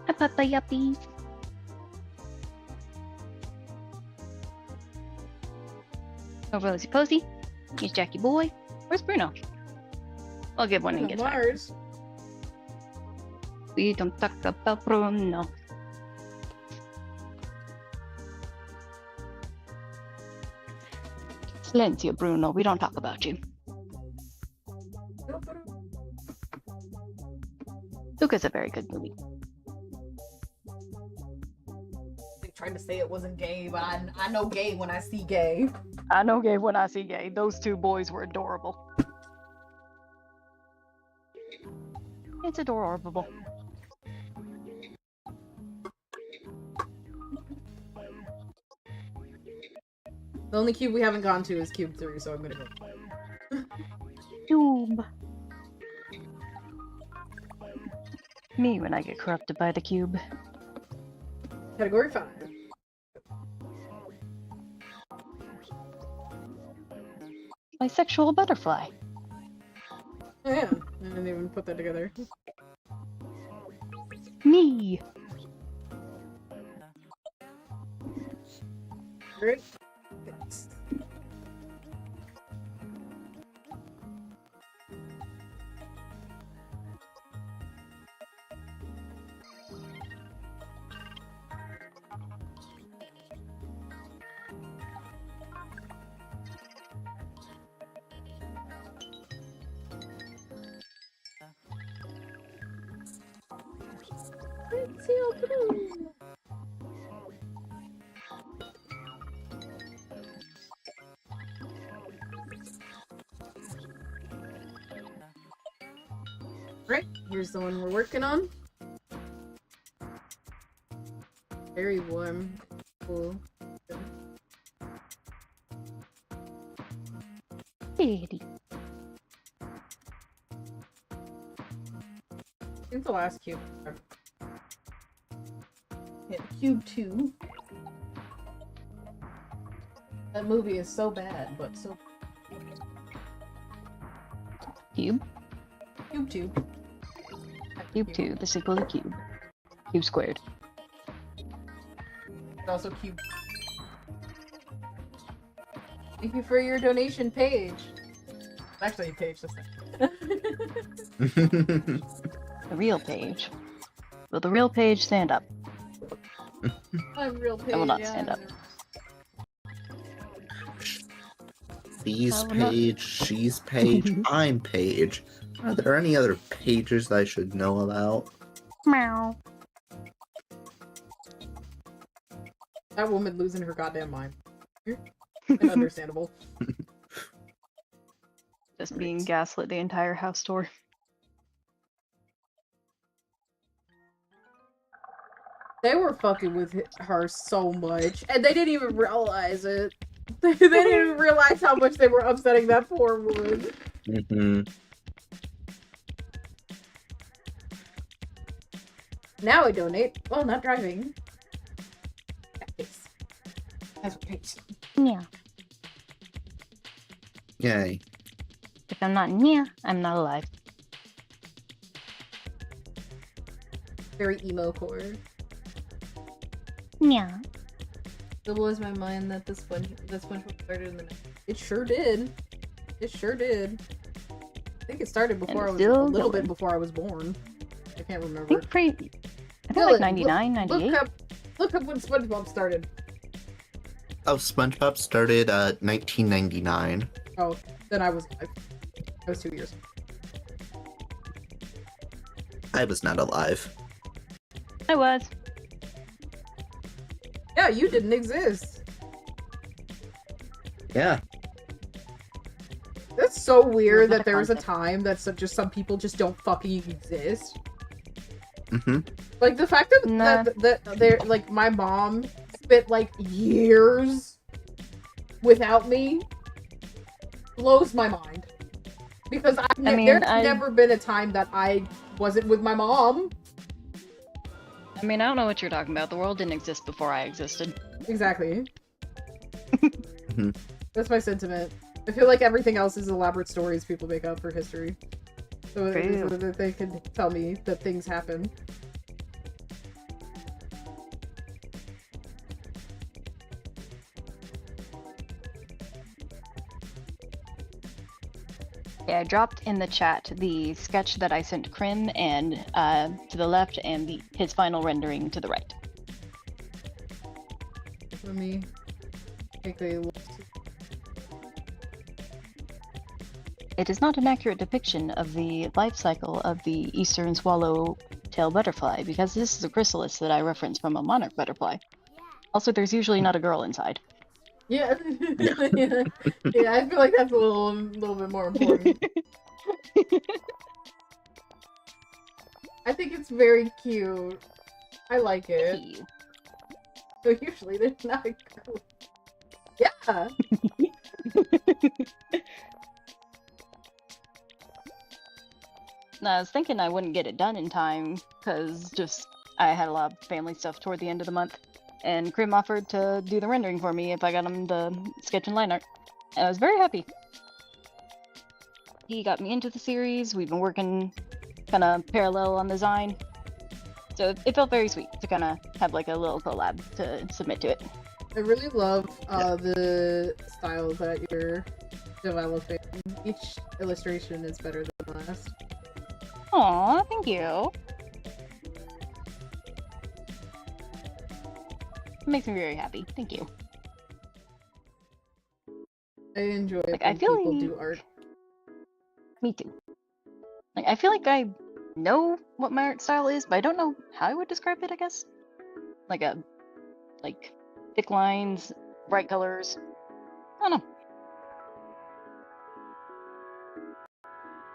[SPEAKER 2] Hi, puppy yuppies. Oh, Rosie Posey. Here's Jackie Boy. Where's Bruno? I'll get one when he gets
[SPEAKER 1] Mars.
[SPEAKER 2] back. We don't talk about Bruno. Silencio, Bruno. We don't talk about you. Luca's a very good movie.
[SPEAKER 1] They tried to say it wasn't gay, but I know gay when I see gay.
[SPEAKER 2] I know gay when I see gay. Those two boys were adorable. It's adorable.
[SPEAKER 1] The only cube we haven't gone to is cube 3, so I'm gonna go.
[SPEAKER 2] Cube. Me when I get corrupted by the cube.
[SPEAKER 1] Category 5.
[SPEAKER 2] My sexual butterfly.
[SPEAKER 1] Oh yeah, I didn't even put that together.
[SPEAKER 2] Me.
[SPEAKER 1] Great. Let's see how through. Right, here's the one we're working on. Very warm. Cool.
[SPEAKER 2] Pretty.
[SPEAKER 1] I think the last cube. Yeah, cube 2. That movie is so bad, but so.
[SPEAKER 2] Cube?
[SPEAKER 1] Cube 2.
[SPEAKER 2] Cube 2, the sequel to Cube. Cube squared.
[SPEAKER 1] And also cube. Thank you for your donation, Paige. Actually, Paige this time.
[SPEAKER 2] The real Page. Will the real Page stand up?
[SPEAKER 1] I'm real Paige.
[SPEAKER 2] I will not stand up.
[SPEAKER 3] He's Paige, she's Paige, I'm Paige. Are there any other pages I should know about?
[SPEAKER 2] Meow.
[SPEAKER 1] That woman losing her goddamn mind. And understandable.
[SPEAKER 2] Just being gaslit the entire house tour.
[SPEAKER 1] They were fucking with her so much, and they didn't even realize it. They didn't even realize how much they were upsetting that poor woman.
[SPEAKER 3] Mm-hmm.
[SPEAKER 1] Now I donate. Well, not driving. Nice. That's what Paige said.
[SPEAKER 2] Yeah.
[SPEAKER 3] Yay.
[SPEAKER 2] If I'm not near, I'm not alive.
[SPEAKER 1] Very emo core.
[SPEAKER 2] Yeah.
[SPEAKER 1] It blows my mind that this SpongeBob started in the 90s. It sure did. It sure did. I think it started before I was a little bit before I was born. I can't remember.
[SPEAKER 2] I think like 99, 98.
[SPEAKER 1] Look up when SpongeBob started.
[SPEAKER 3] Oh, SpongeBob started 1999.
[SPEAKER 1] Oh, then I was 2 years.
[SPEAKER 3] I was not alive.
[SPEAKER 2] I was.
[SPEAKER 1] Yeah, you didn't exist.
[SPEAKER 3] Yeah.
[SPEAKER 1] That's so weird
[SPEAKER 2] What
[SPEAKER 1] that
[SPEAKER 2] a
[SPEAKER 1] there was a
[SPEAKER 2] concept.
[SPEAKER 1] time that some people just don't fucking exist.
[SPEAKER 3] Mm-hmm.
[SPEAKER 1] Like the fact that
[SPEAKER 2] Nah.
[SPEAKER 1] that they're like my mom spent like years without me blows my mind. Because there's never been a time that I wasn't with my mom.
[SPEAKER 2] I mean, I don't know what you're talking about. The world didn't exist before I existed.
[SPEAKER 1] Exactly.
[SPEAKER 3] Mhm.
[SPEAKER 1] That's my sentiment. I feel like everything else is elaborate stories people make up for history. So
[SPEAKER 2] True.
[SPEAKER 1] that they can tell me that things happen.
[SPEAKER 2] Yeah, I dropped in the chat the sketch that I sent Krim and to the left and his final rendering to the right.
[SPEAKER 1] Let me take a look.
[SPEAKER 2] It is not an accurate depiction of the life cycle of the eastern swallowtail butterfly because this is a chrysalis that I referenced from a monarch butterfly. Also, there's usually not a girl inside.
[SPEAKER 1] Yeah. Yeah, I feel like that's a little bit more important. I think it's very cute. I like it.
[SPEAKER 2] Thank you.
[SPEAKER 1] So usually there's not a girl. Yeah.
[SPEAKER 2] No, I was thinking I wouldn't get it done in time because I had a lot of family stuff toward the end of the month. And Krim offered to do the rendering for me if I got him the sketch and line art. And I was very happy. He got me into the series. We've been working kind of parallel on the design. So it felt very sweet to kind of have like a little collab to submit to it.
[SPEAKER 1] I really love the style that you're developing. Each illustration is better than the last.
[SPEAKER 2] Aw, thank you. It makes me very happy. Thank you.
[SPEAKER 1] I enjoy it
[SPEAKER 2] I
[SPEAKER 1] when
[SPEAKER 2] feel
[SPEAKER 1] people
[SPEAKER 2] like-
[SPEAKER 1] do art.
[SPEAKER 2] Me too. Like I feel like I know what my art style is, but I don't know how I would describe it, I guess. Like thick lines, bright colors. I don't know.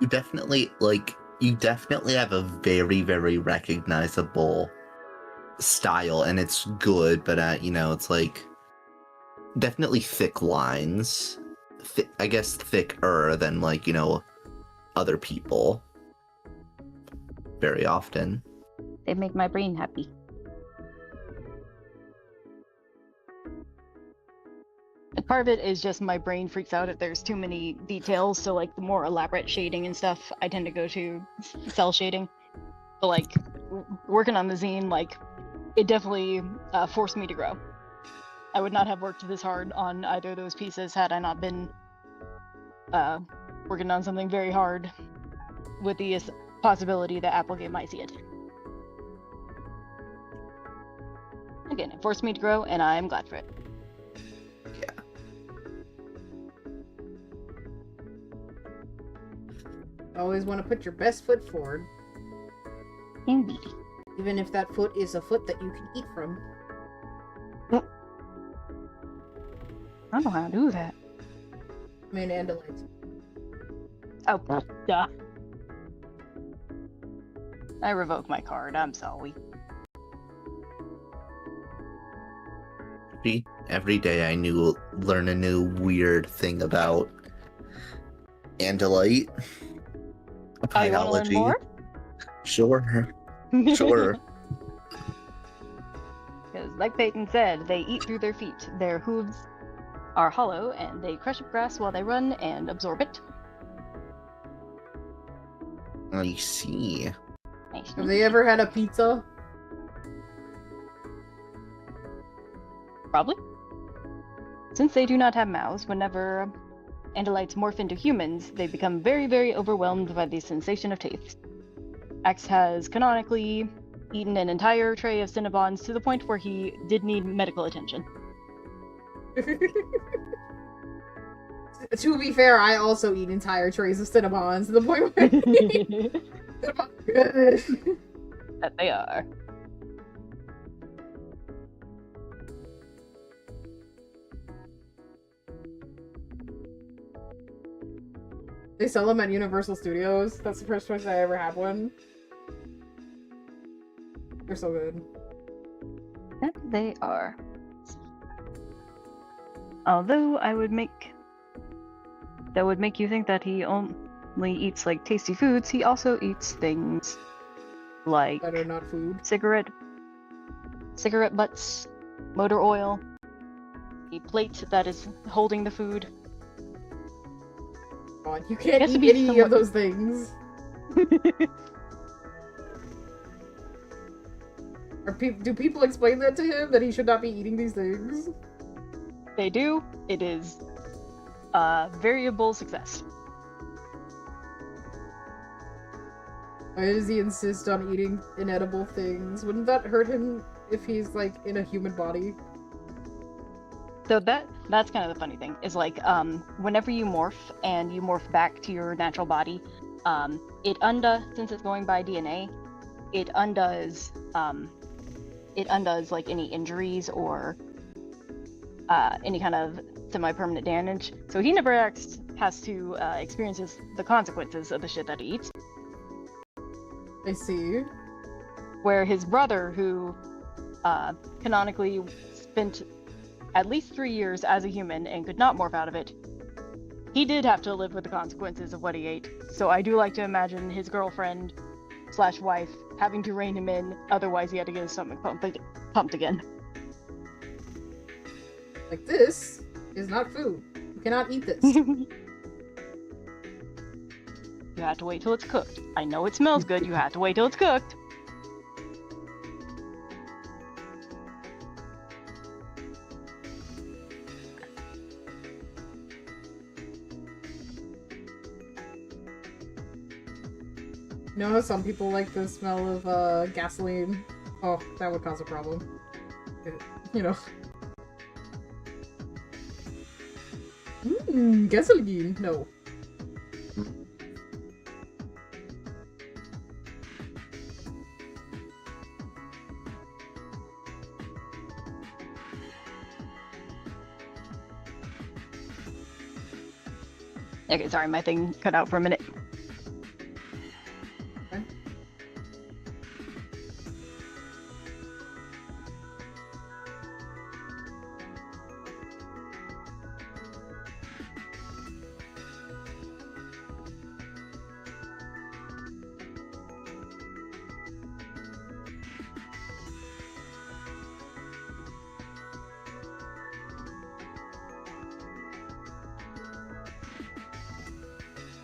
[SPEAKER 3] You definitely have a very, very recognizable style, and it's good, but it's like definitely thick lines. I guess thicker than like, other people very often.
[SPEAKER 2] They make my brain happy. And part of it is just my brain freaks out if there's too many details, so like the more elaborate shading and stuff, I tend to go to cell shading. But like working on the zine, like it definitely forced me to grow. I would not have worked this hard on either of those pieces had I not been working on something very hard with the possibility that Applegate might see it. Again, it forced me to grow, and I'm glad for it.
[SPEAKER 3] Yeah.
[SPEAKER 1] Always want to put your best foot forward.
[SPEAKER 2] Indeed.
[SPEAKER 1] Even if that foot is a foot that you can eat from.
[SPEAKER 2] I don't know how to do that.
[SPEAKER 1] I mean, Andalites.
[SPEAKER 2] Oh, duh. I revoke my card, I'm sorry.
[SPEAKER 3] Every day I learn a new weird thing about Andalite.
[SPEAKER 2] Oh, you want to learn more?
[SPEAKER 3] Sure. Sure.
[SPEAKER 2] Because, like Peyton said, they eat through their feet. Their hooves are hollow, and they crush up grass while they run and absorb it.
[SPEAKER 3] I see.
[SPEAKER 1] Have they ever had a pizza?
[SPEAKER 2] Probably. Since they do not have mouths, whenever Andalites morph into humans, they become very, very overwhelmed by the sensation of taste. Axe has canonically eaten an entire tray of Cinnabons to the point where he did need medical attention.
[SPEAKER 1] To be fair, I also eat entire trays of Cinnabons to the point where
[SPEAKER 2] That they are.
[SPEAKER 1] They sell them at Universal Studios. That's the first place I ever had one. They're so good.
[SPEAKER 2] That they are. Although that would make you think that he only eats like tasty foods, he also eats things like
[SPEAKER 1] That are not food.
[SPEAKER 2] cigarette butts, motor oil, the plate that is holding the food.
[SPEAKER 1] God, you can't
[SPEAKER 2] Has to
[SPEAKER 1] eat
[SPEAKER 2] be
[SPEAKER 1] any
[SPEAKER 2] somewhat-
[SPEAKER 1] of those things. Do people explain that to him, that he should not be eating these things?
[SPEAKER 2] They do. It is variable success.
[SPEAKER 1] Why does he insist on eating inedible things? Wouldn't that hurt him if he's, like, in a human body?
[SPEAKER 2] So that's kind of the funny thing, is like whenever you morph and you morph back to your natural body, since it's going by DNA, it undoes like any injuries or any kind of semi-permanent damage. So he never has to experience the consequences of the shit that he eats.
[SPEAKER 1] I see.
[SPEAKER 2] Where his brother, who canonically spent at least 3 years as a human and could not morph out of it, he did have to live with the consequences of what he ate. So I do like to imagine his girlfriend / wife having to rein him in, otherwise he had to get his stomach pumped again.
[SPEAKER 1] Like, this is not food. You cannot eat this.
[SPEAKER 2] You have to wait till it's cooked. I know it smells good, you have to wait till it's cooked.
[SPEAKER 1] You know how some people like the smell of gasoline? Oh, that would cause a problem. You know. Gasoline. No.
[SPEAKER 2] Okay, sorry, my thing cut out for a minute.
[SPEAKER 1] Okay.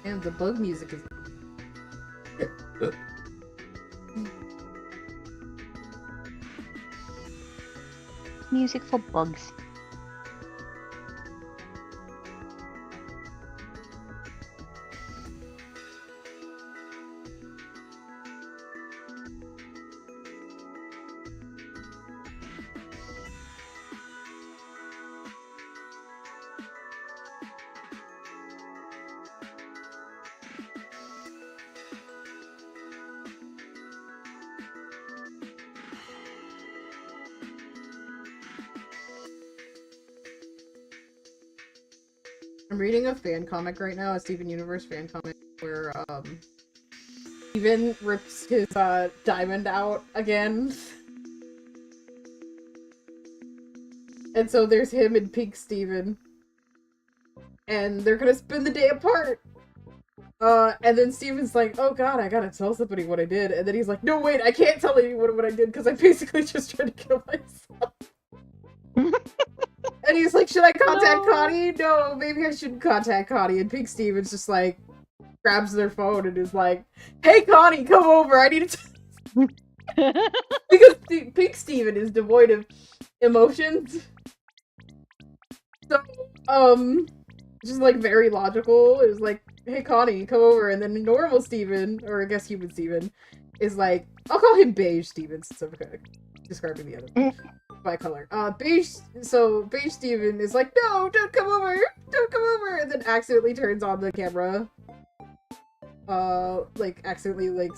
[SPEAKER 1] And the bug music is.
[SPEAKER 2] Music for bugs.
[SPEAKER 1] I'm reading a fan comic right now, a Steven Universe fan comic, where Steven rips his diamond out again. And so there's him and Pink Steven. And they're gonna spend the day apart. And then Steven's like, oh god, I gotta tell somebody what I did. And then he's like, no wait, I can't tell anyone what I did because I basically just tried to kill myself. And he's like, should I contact Connie? No, maybe I shouldn't contact Connie. And Pink Steven's just like, grabs their phone and is like, hey Connie, come over, I need to because Pink Steven is devoid of emotions. So, just like very logical. It was like, hey Connie, come over. And then normal Steven, or I guess human Steven, is like, I'll call him Beige Steven since I'm kind of describing the other by color. Beige Steven is like, no, don't come over, and then accidentally turns on the camera. Like accidentally like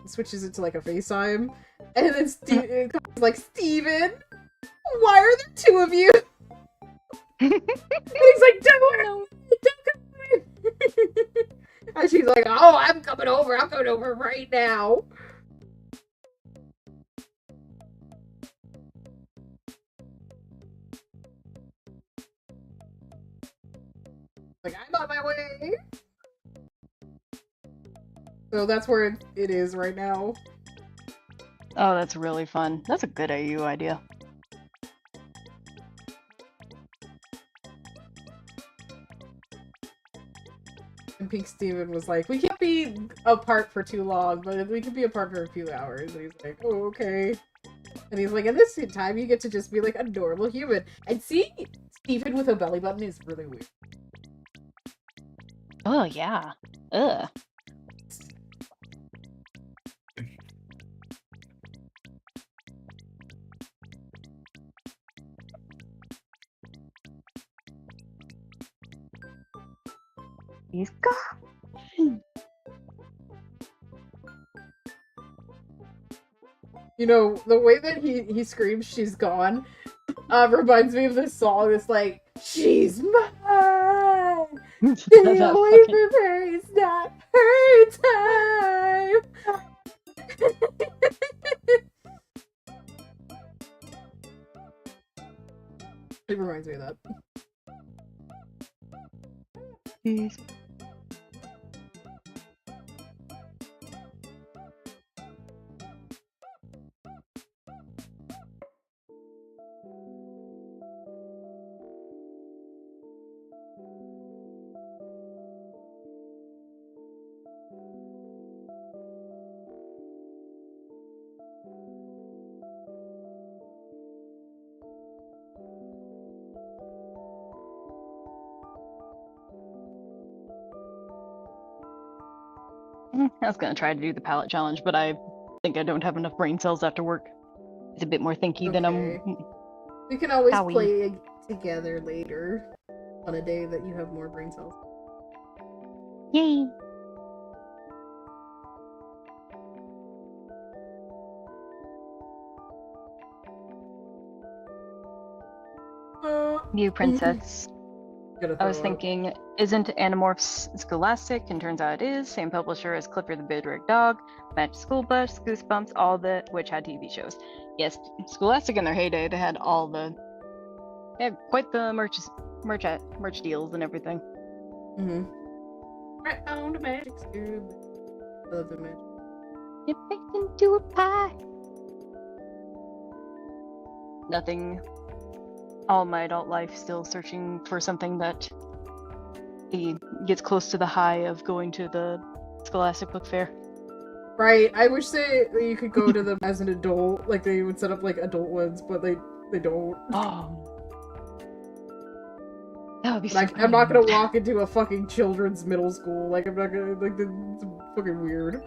[SPEAKER 1] switches it to like a FaceTime, and then Steven like, Steven, why are there two of you? And he's like, don't come over. And she's like, oh, I'm coming over right now. Like, I'm on my way. So that's where it is right now.
[SPEAKER 2] Oh, that's really fun. That's a good AU idea.
[SPEAKER 1] And Pink Steven was like, we can't be apart for too long, but we can be apart for a few hours. And he's like, oh, okay. And he's like, in this time, you get to just be like a normal human. And see, Steven with a belly button is really weird.
[SPEAKER 2] Oh, yeah. Ugh. He's gone.
[SPEAKER 1] You know, the way that he screams, she's gone, reminds me of this song that's like, she's mine! Stay away from her, it's not her time! It reminds me of that.
[SPEAKER 2] He's... I was gonna try to do the palette challenge, but I think I don't have enough brain cells after work. It's a bit more thinky than I'm...
[SPEAKER 1] We can always
[SPEAKER 2] Howie.
[SPEAKER 1] play together later on a day that you have more brain cells.
[SPEAKER 2] Yay! You princess.
[SPEAKER 1] Gonna
[SPEAKER 2] I was
[SPEAKER 1] throw up.
[SPEAKER 2] thinking, isn't Animorphs Scholastic? And turns out it is. Same publisher as Clifford the Big Red Dog, Magic School Bus, Goosebumps, all the which had TV shows. Yes, Scholastic in their heyday, they had quite the merch deals and everything.
[SPEAKER 1] Mm-hmm. Right on the magic scoop. Love the magic.
[SPEAKER 2] Get baked into a pie. Nothing. All my adult life still searching for something that gets close to the high of going to the Scholastic Book Fair.
[SPEAKER 1] Right. I wish you could go to them as an adult. Like they would set up like adult ones, but they don't.
[SPEAKER 2] Oh. That would be
[SPEAKER 1] Like I'm not gonna walk into a fucking children's middle school. Like I'm not gonna it's fucking weird.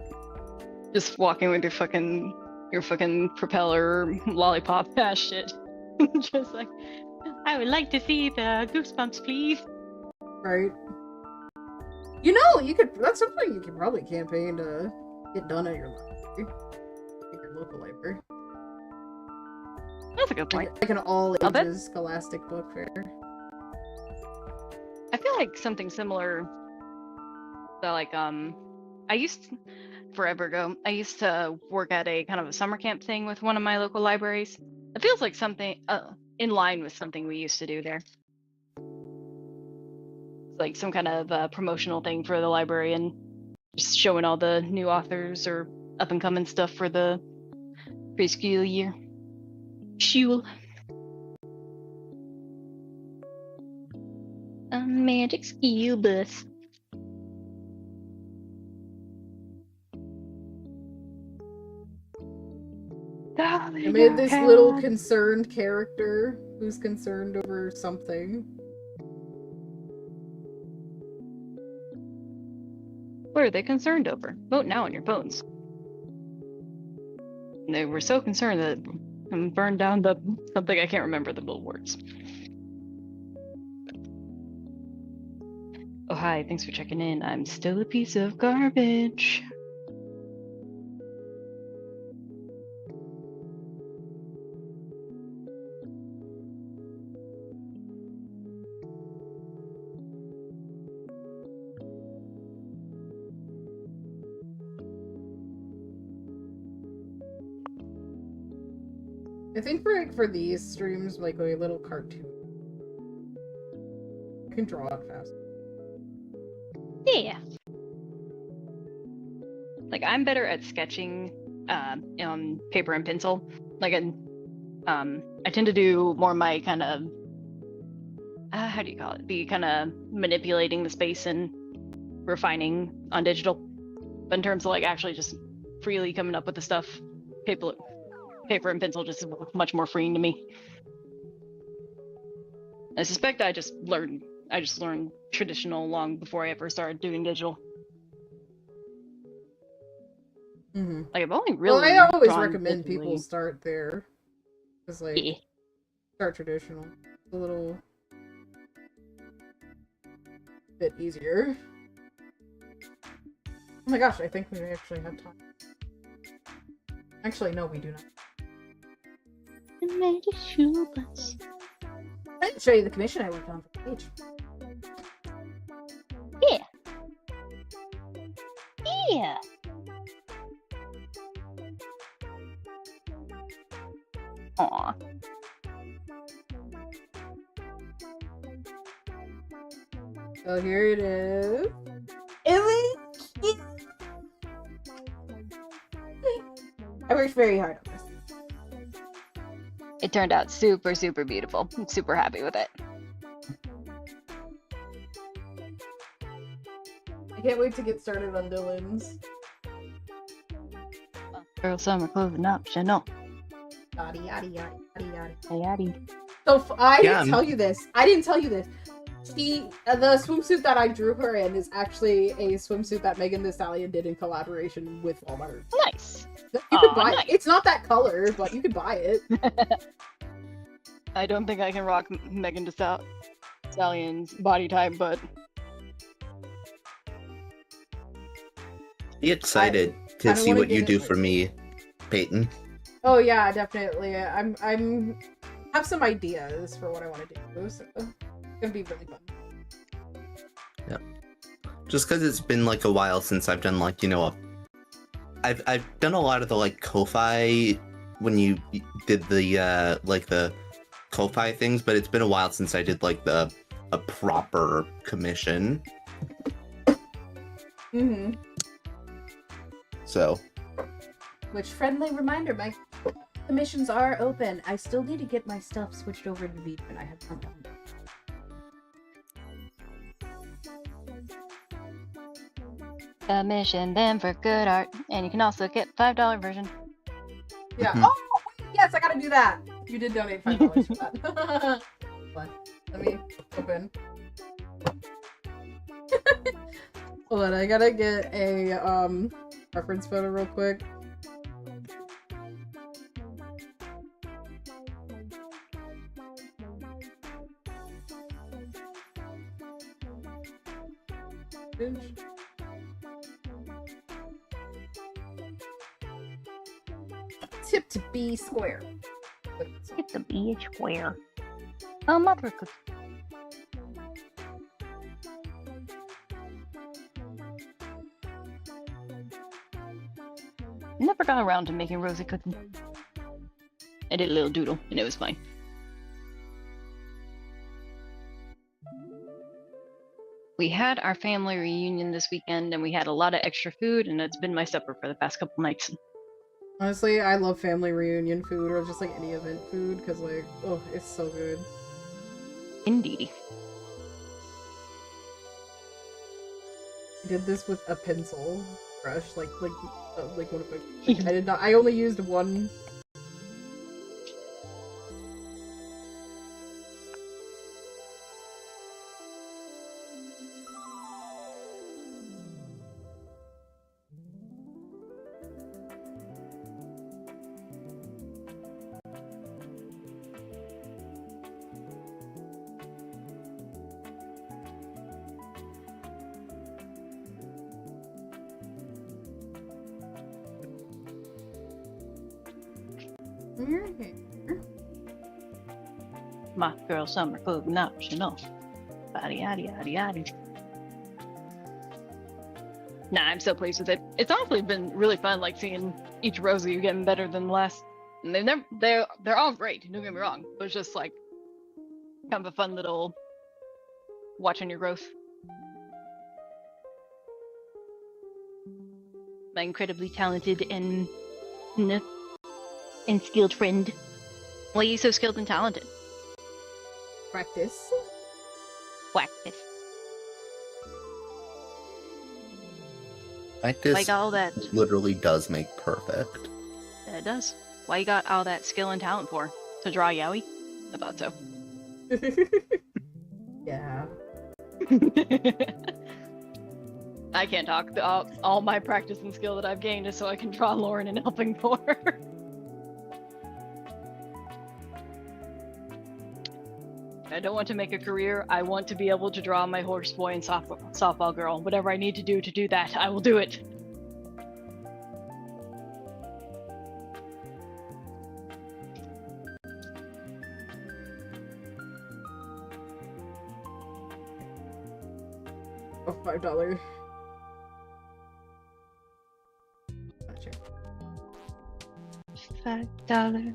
[SPEAKER 2] Just walking with your fucking propeller lollipop ass shit. Just like, I would like to see the Goosebumps, please.
[SPEAKER 1] Right. You know, that's something you could probably campaign to get done at your library. At your local library.
[SPEAKER 2] That's a good point.
[SPEAKER 1] Like an all
[SPEAKER 2] I'll bet.
[SPEAKER 1] ages Scholastic Book Fair.
[SPEAKER 2] I feel like something similar. So like I used forever ago. I used to work at a kind of a summer camp thing with one of my local libraries. It feels like something in line with something we used to do there. It's like some kind of promotional thing for the library and just showing all the new authors or up and coming stuff for the preschool year. Shul. A magic skill bus.
[SPEAKER 1] I made this little concerned character who's concerned over something.
[SPEAKER 2] What are they concerned over? Vote now on your phones. They were so concerned that it burned down something I can't remember the little words. Oh hi, thanks for checking in. I'm still a piece of garbage.
[SPEAKER 1] I think for these streams, like a little cartoon. I can draw it fast.
[SPEAKER 2] Yeah. Like I'm better at sketching on paper and pencil. Like I tend to do more my kind of how do you call it? The kind of manipulating the space and refining on digital. But in terms of like actually just freely coming up with the stuff, paper and pencil just is much more freeing to me. I suspect I just learned traditional long before I ever started doing digital.
[SPEAKER 1] Mm-hmm.
[SPEAKER 2] Like I've only really.
[SPEAKER 1] Well, I always
[SPEAKER 2] drawn
[SPEAKER 1] recommend
[SPEAKER 2] digitally.
[SPEAKER 1] people start there, cause like
[SPEAKER 2] Yeah.
[SPEAKER 1] start traditional. It's a little bit easier. Oh my gosh, I think we actually have time. Actually, no, we do not.
[SPEAKER 2] I made a shoe bus.
[SPEAKER 1] I didn't show you the commission I worked on for the page.
[SPEAKER 2] Yeah. Yeah. Aw.
[SPEAKER 1] So here it is. It was cute. I worked very hard on this.
[SPEAKER 2] It turned out super, super beautiful. I'm super happy with it.
[SPEAKER 1] I can't wait to get started on Dylan's.
[SPEAKER 2] Girl summer clothing optional.
[SPEAKER 1] Yada yada yada yada yada.
[SPEAKER 2] Yada.
[SPEAKER 1] So I
[SPEAKER 3] Yeah.
[SPEAKER 1] didn't tell you this. The swimsuit that I drew her in is actually a swimsuit that Megan Thee Stallion did in collaboration with Walmart.
[SPEAKER 2] Nice.
[SPEAKER 1] You could
[SPEAKER 2] Aw,
[SPEAKER 1] buy
[SPEAKER 2] nice.
[SPEAKER 1] it. It's not that color, but you could buy it.
[SPEAKER 2] I don't think I can rock Megan Thee Stallion's body type, but
[SPEAKER 3] Be excited to
[SPEAKER 1] I don't
[SPEAKER 3] see
[SPEAKER 1] wanna
[SPEAKER 3] what you
[SPEAKER 1] get
[SPEAKER 3] do
[SPEAKER 1] it,
[SPEAKER 3] for
[SPEAKER 1] like-
[SPEAKER 3] me, Peyton.
[SPEAKER 1] Oh yeah, definitely. I'm have some ideas for what I want to do, so it's gonna be really fun.
[SPEAKER 3] Just because it's been like a while since I've done like, you know, I've done a lot of the like Ko-Fi when you did the like the Ko-Fi things, but it's been a while since I did like a proper commission.
[SPEAKER 1] Mm-hmm.
[SPEAKER 3] So.
[SPEAKER 1] Which, friendly reminder, my commissions are open. I still need to get my stuff switched over to Vita, and I have not done that.
[SPEAKER 2] Commission them for good art, and you can also get $5 version.
[SPEAKER 1] Yeah. Oh, yes, I gotta do that. You did donate $5 for that. Let me open. Hold on, I gotta get a reference photo real quick. Tip to be square.
[SPEAKER 2] Tip to be square. Oh, mother cookie. Never got around to making rosy cookie. I did a little doodle, and it was fine. We had our family reunion this weekend, and we had a lot of extra food, and it's been my supper for the past couple nights.
[SPEAKER 1] Honestly, I love family reunion food, or just like any event food, because like, oh, it's so good.
[SPEAKER 2] Indeed.
[SPEAKER 1] I did this with a pencil brush, like one of my. I did not. I only used one.
[SPEAKER 2] My girl summer clothing optional. Body yaddy yaddy yaddy. Nah, I'm so pleased with it. It's honestly been really fun, like seeing each rose of you getting better than the last. And they're all great. Don't get me wrong, but it's just like kind of a fun little watching your growth. My incredibly talented and skilled friend. Why are you so skilled and talented?
[SPEAKER 1] Practice.
[SPEAKER 2] Practice.
[SPEAKER 3] Practice
[SPEAKER 2] Like all that.
[SPEAKER 3] literally does make perfect.
[SPEAKER 2] Yeah, it does. Why you got all that skill and talent for? To draw yaoi? I thought so.
[SPEAKER 1] Yeah.
[SPEAKER 2] I can't talk. All my practice and skill that I've gained is so I can draw Lauren and helping for her. I don't want to make a career. I want to be able to draw my horse boy and softball girl. Whatever I need to do that, I will do it.
[SPEAKER 1] Oh, $5. Gotcha.
[SPEAKER 2] $5.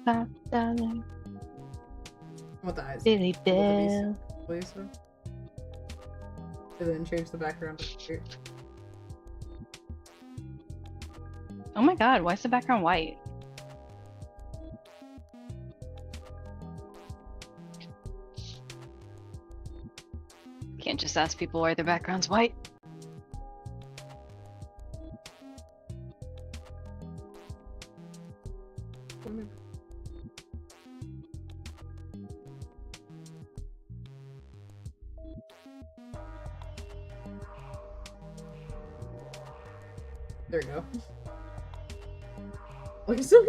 [SPEAKER 2] $5.
[SPEAKER 1] I want the eyes.
[SPEAKER 2] Billy Bell.
[SPEAKER 1] Please. And then change the background.
[SPEAKER 2] Oh my god, why is the background white? Can't just ask people why their background's white.
[SPEAKER 1] There you go. Like so.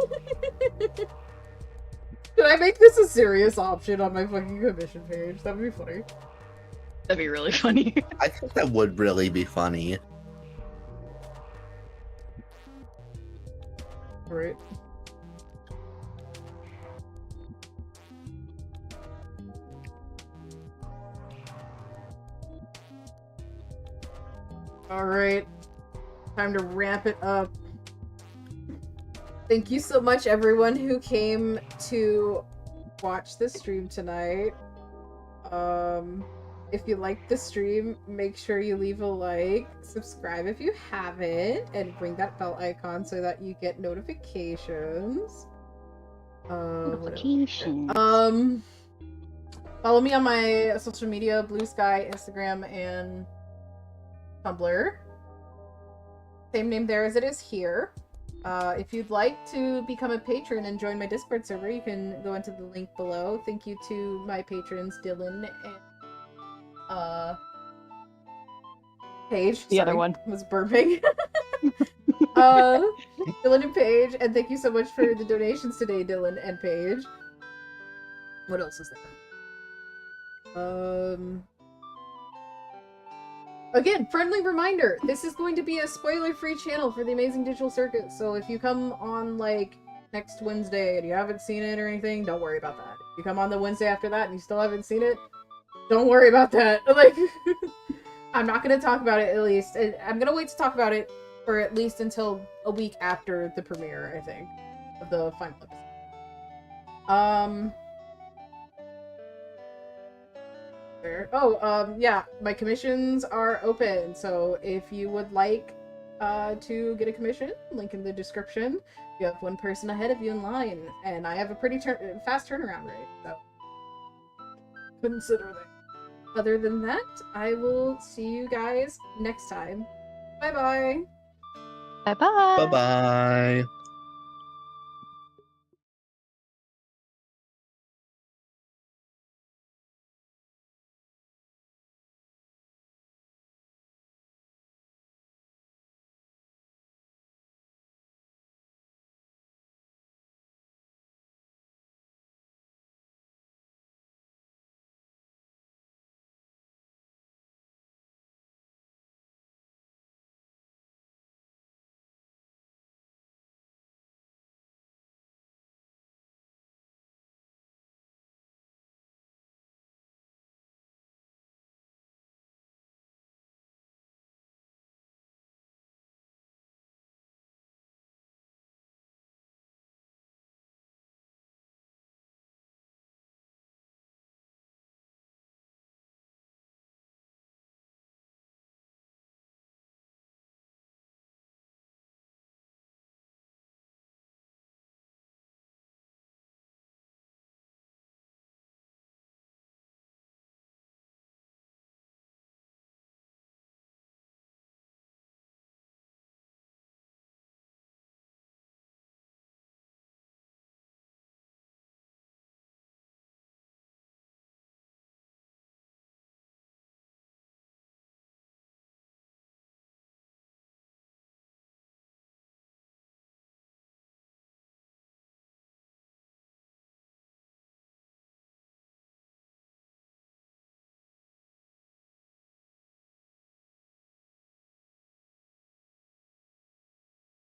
[SPEAKER 1] Should I make this a serious option on my fucking commission page? That would be funny.
[SPEAKER 2] That'd be really funny.
[SPEAKER 3] I think that would really be funny.
[SPEAKER 1] Right. Alright. Time to ramp it up. Thank you so much, everyone who came to watch the stream tonight. If you liked the stream, make sure you leave a like, subscribe if you haven't, and ring that bell icon so that you get notifications.
[SPEAKER 4] Notifications.
[SPEAKER 1] Follow me on my social media, Blue Sky, Instagram, and Tumblr. Same name there as it is here. If you'd like to become a patron and join my Discord server, you can go into the link below. Thank you to my patrons, Dylan and Paige.
[SPEAKER 4] The other one
[SPEAKER 1] was burping. Dylan and Paige, and thank you so much for the donations today, Dylan and Paige. What else is there? Again, friendly reminder, this is going to be a spoiler-free channel for the Amazing Digital Circuit, so if you come on, like, next Wednesday and you haven't seen it or anything, don't worry about that. If you come on the Wednesday after that and you still haven't seen it, don't worry about that. Like, I'm not going to talk about it, at least. I'm going to wait to talk about it for at least until a week after the premiere, I think, of the final episode. Yeah, my commissions are open, so if you would like to get a commission, link in the description. You have one person ahead of you in line, and I have a pretty fast turnaround rate, so consider that. Other than that, I will see you guys next time. Bye-bye!
[SPEAKER 4] Bye-bye!
[SPEAKER 3] Bye-bye.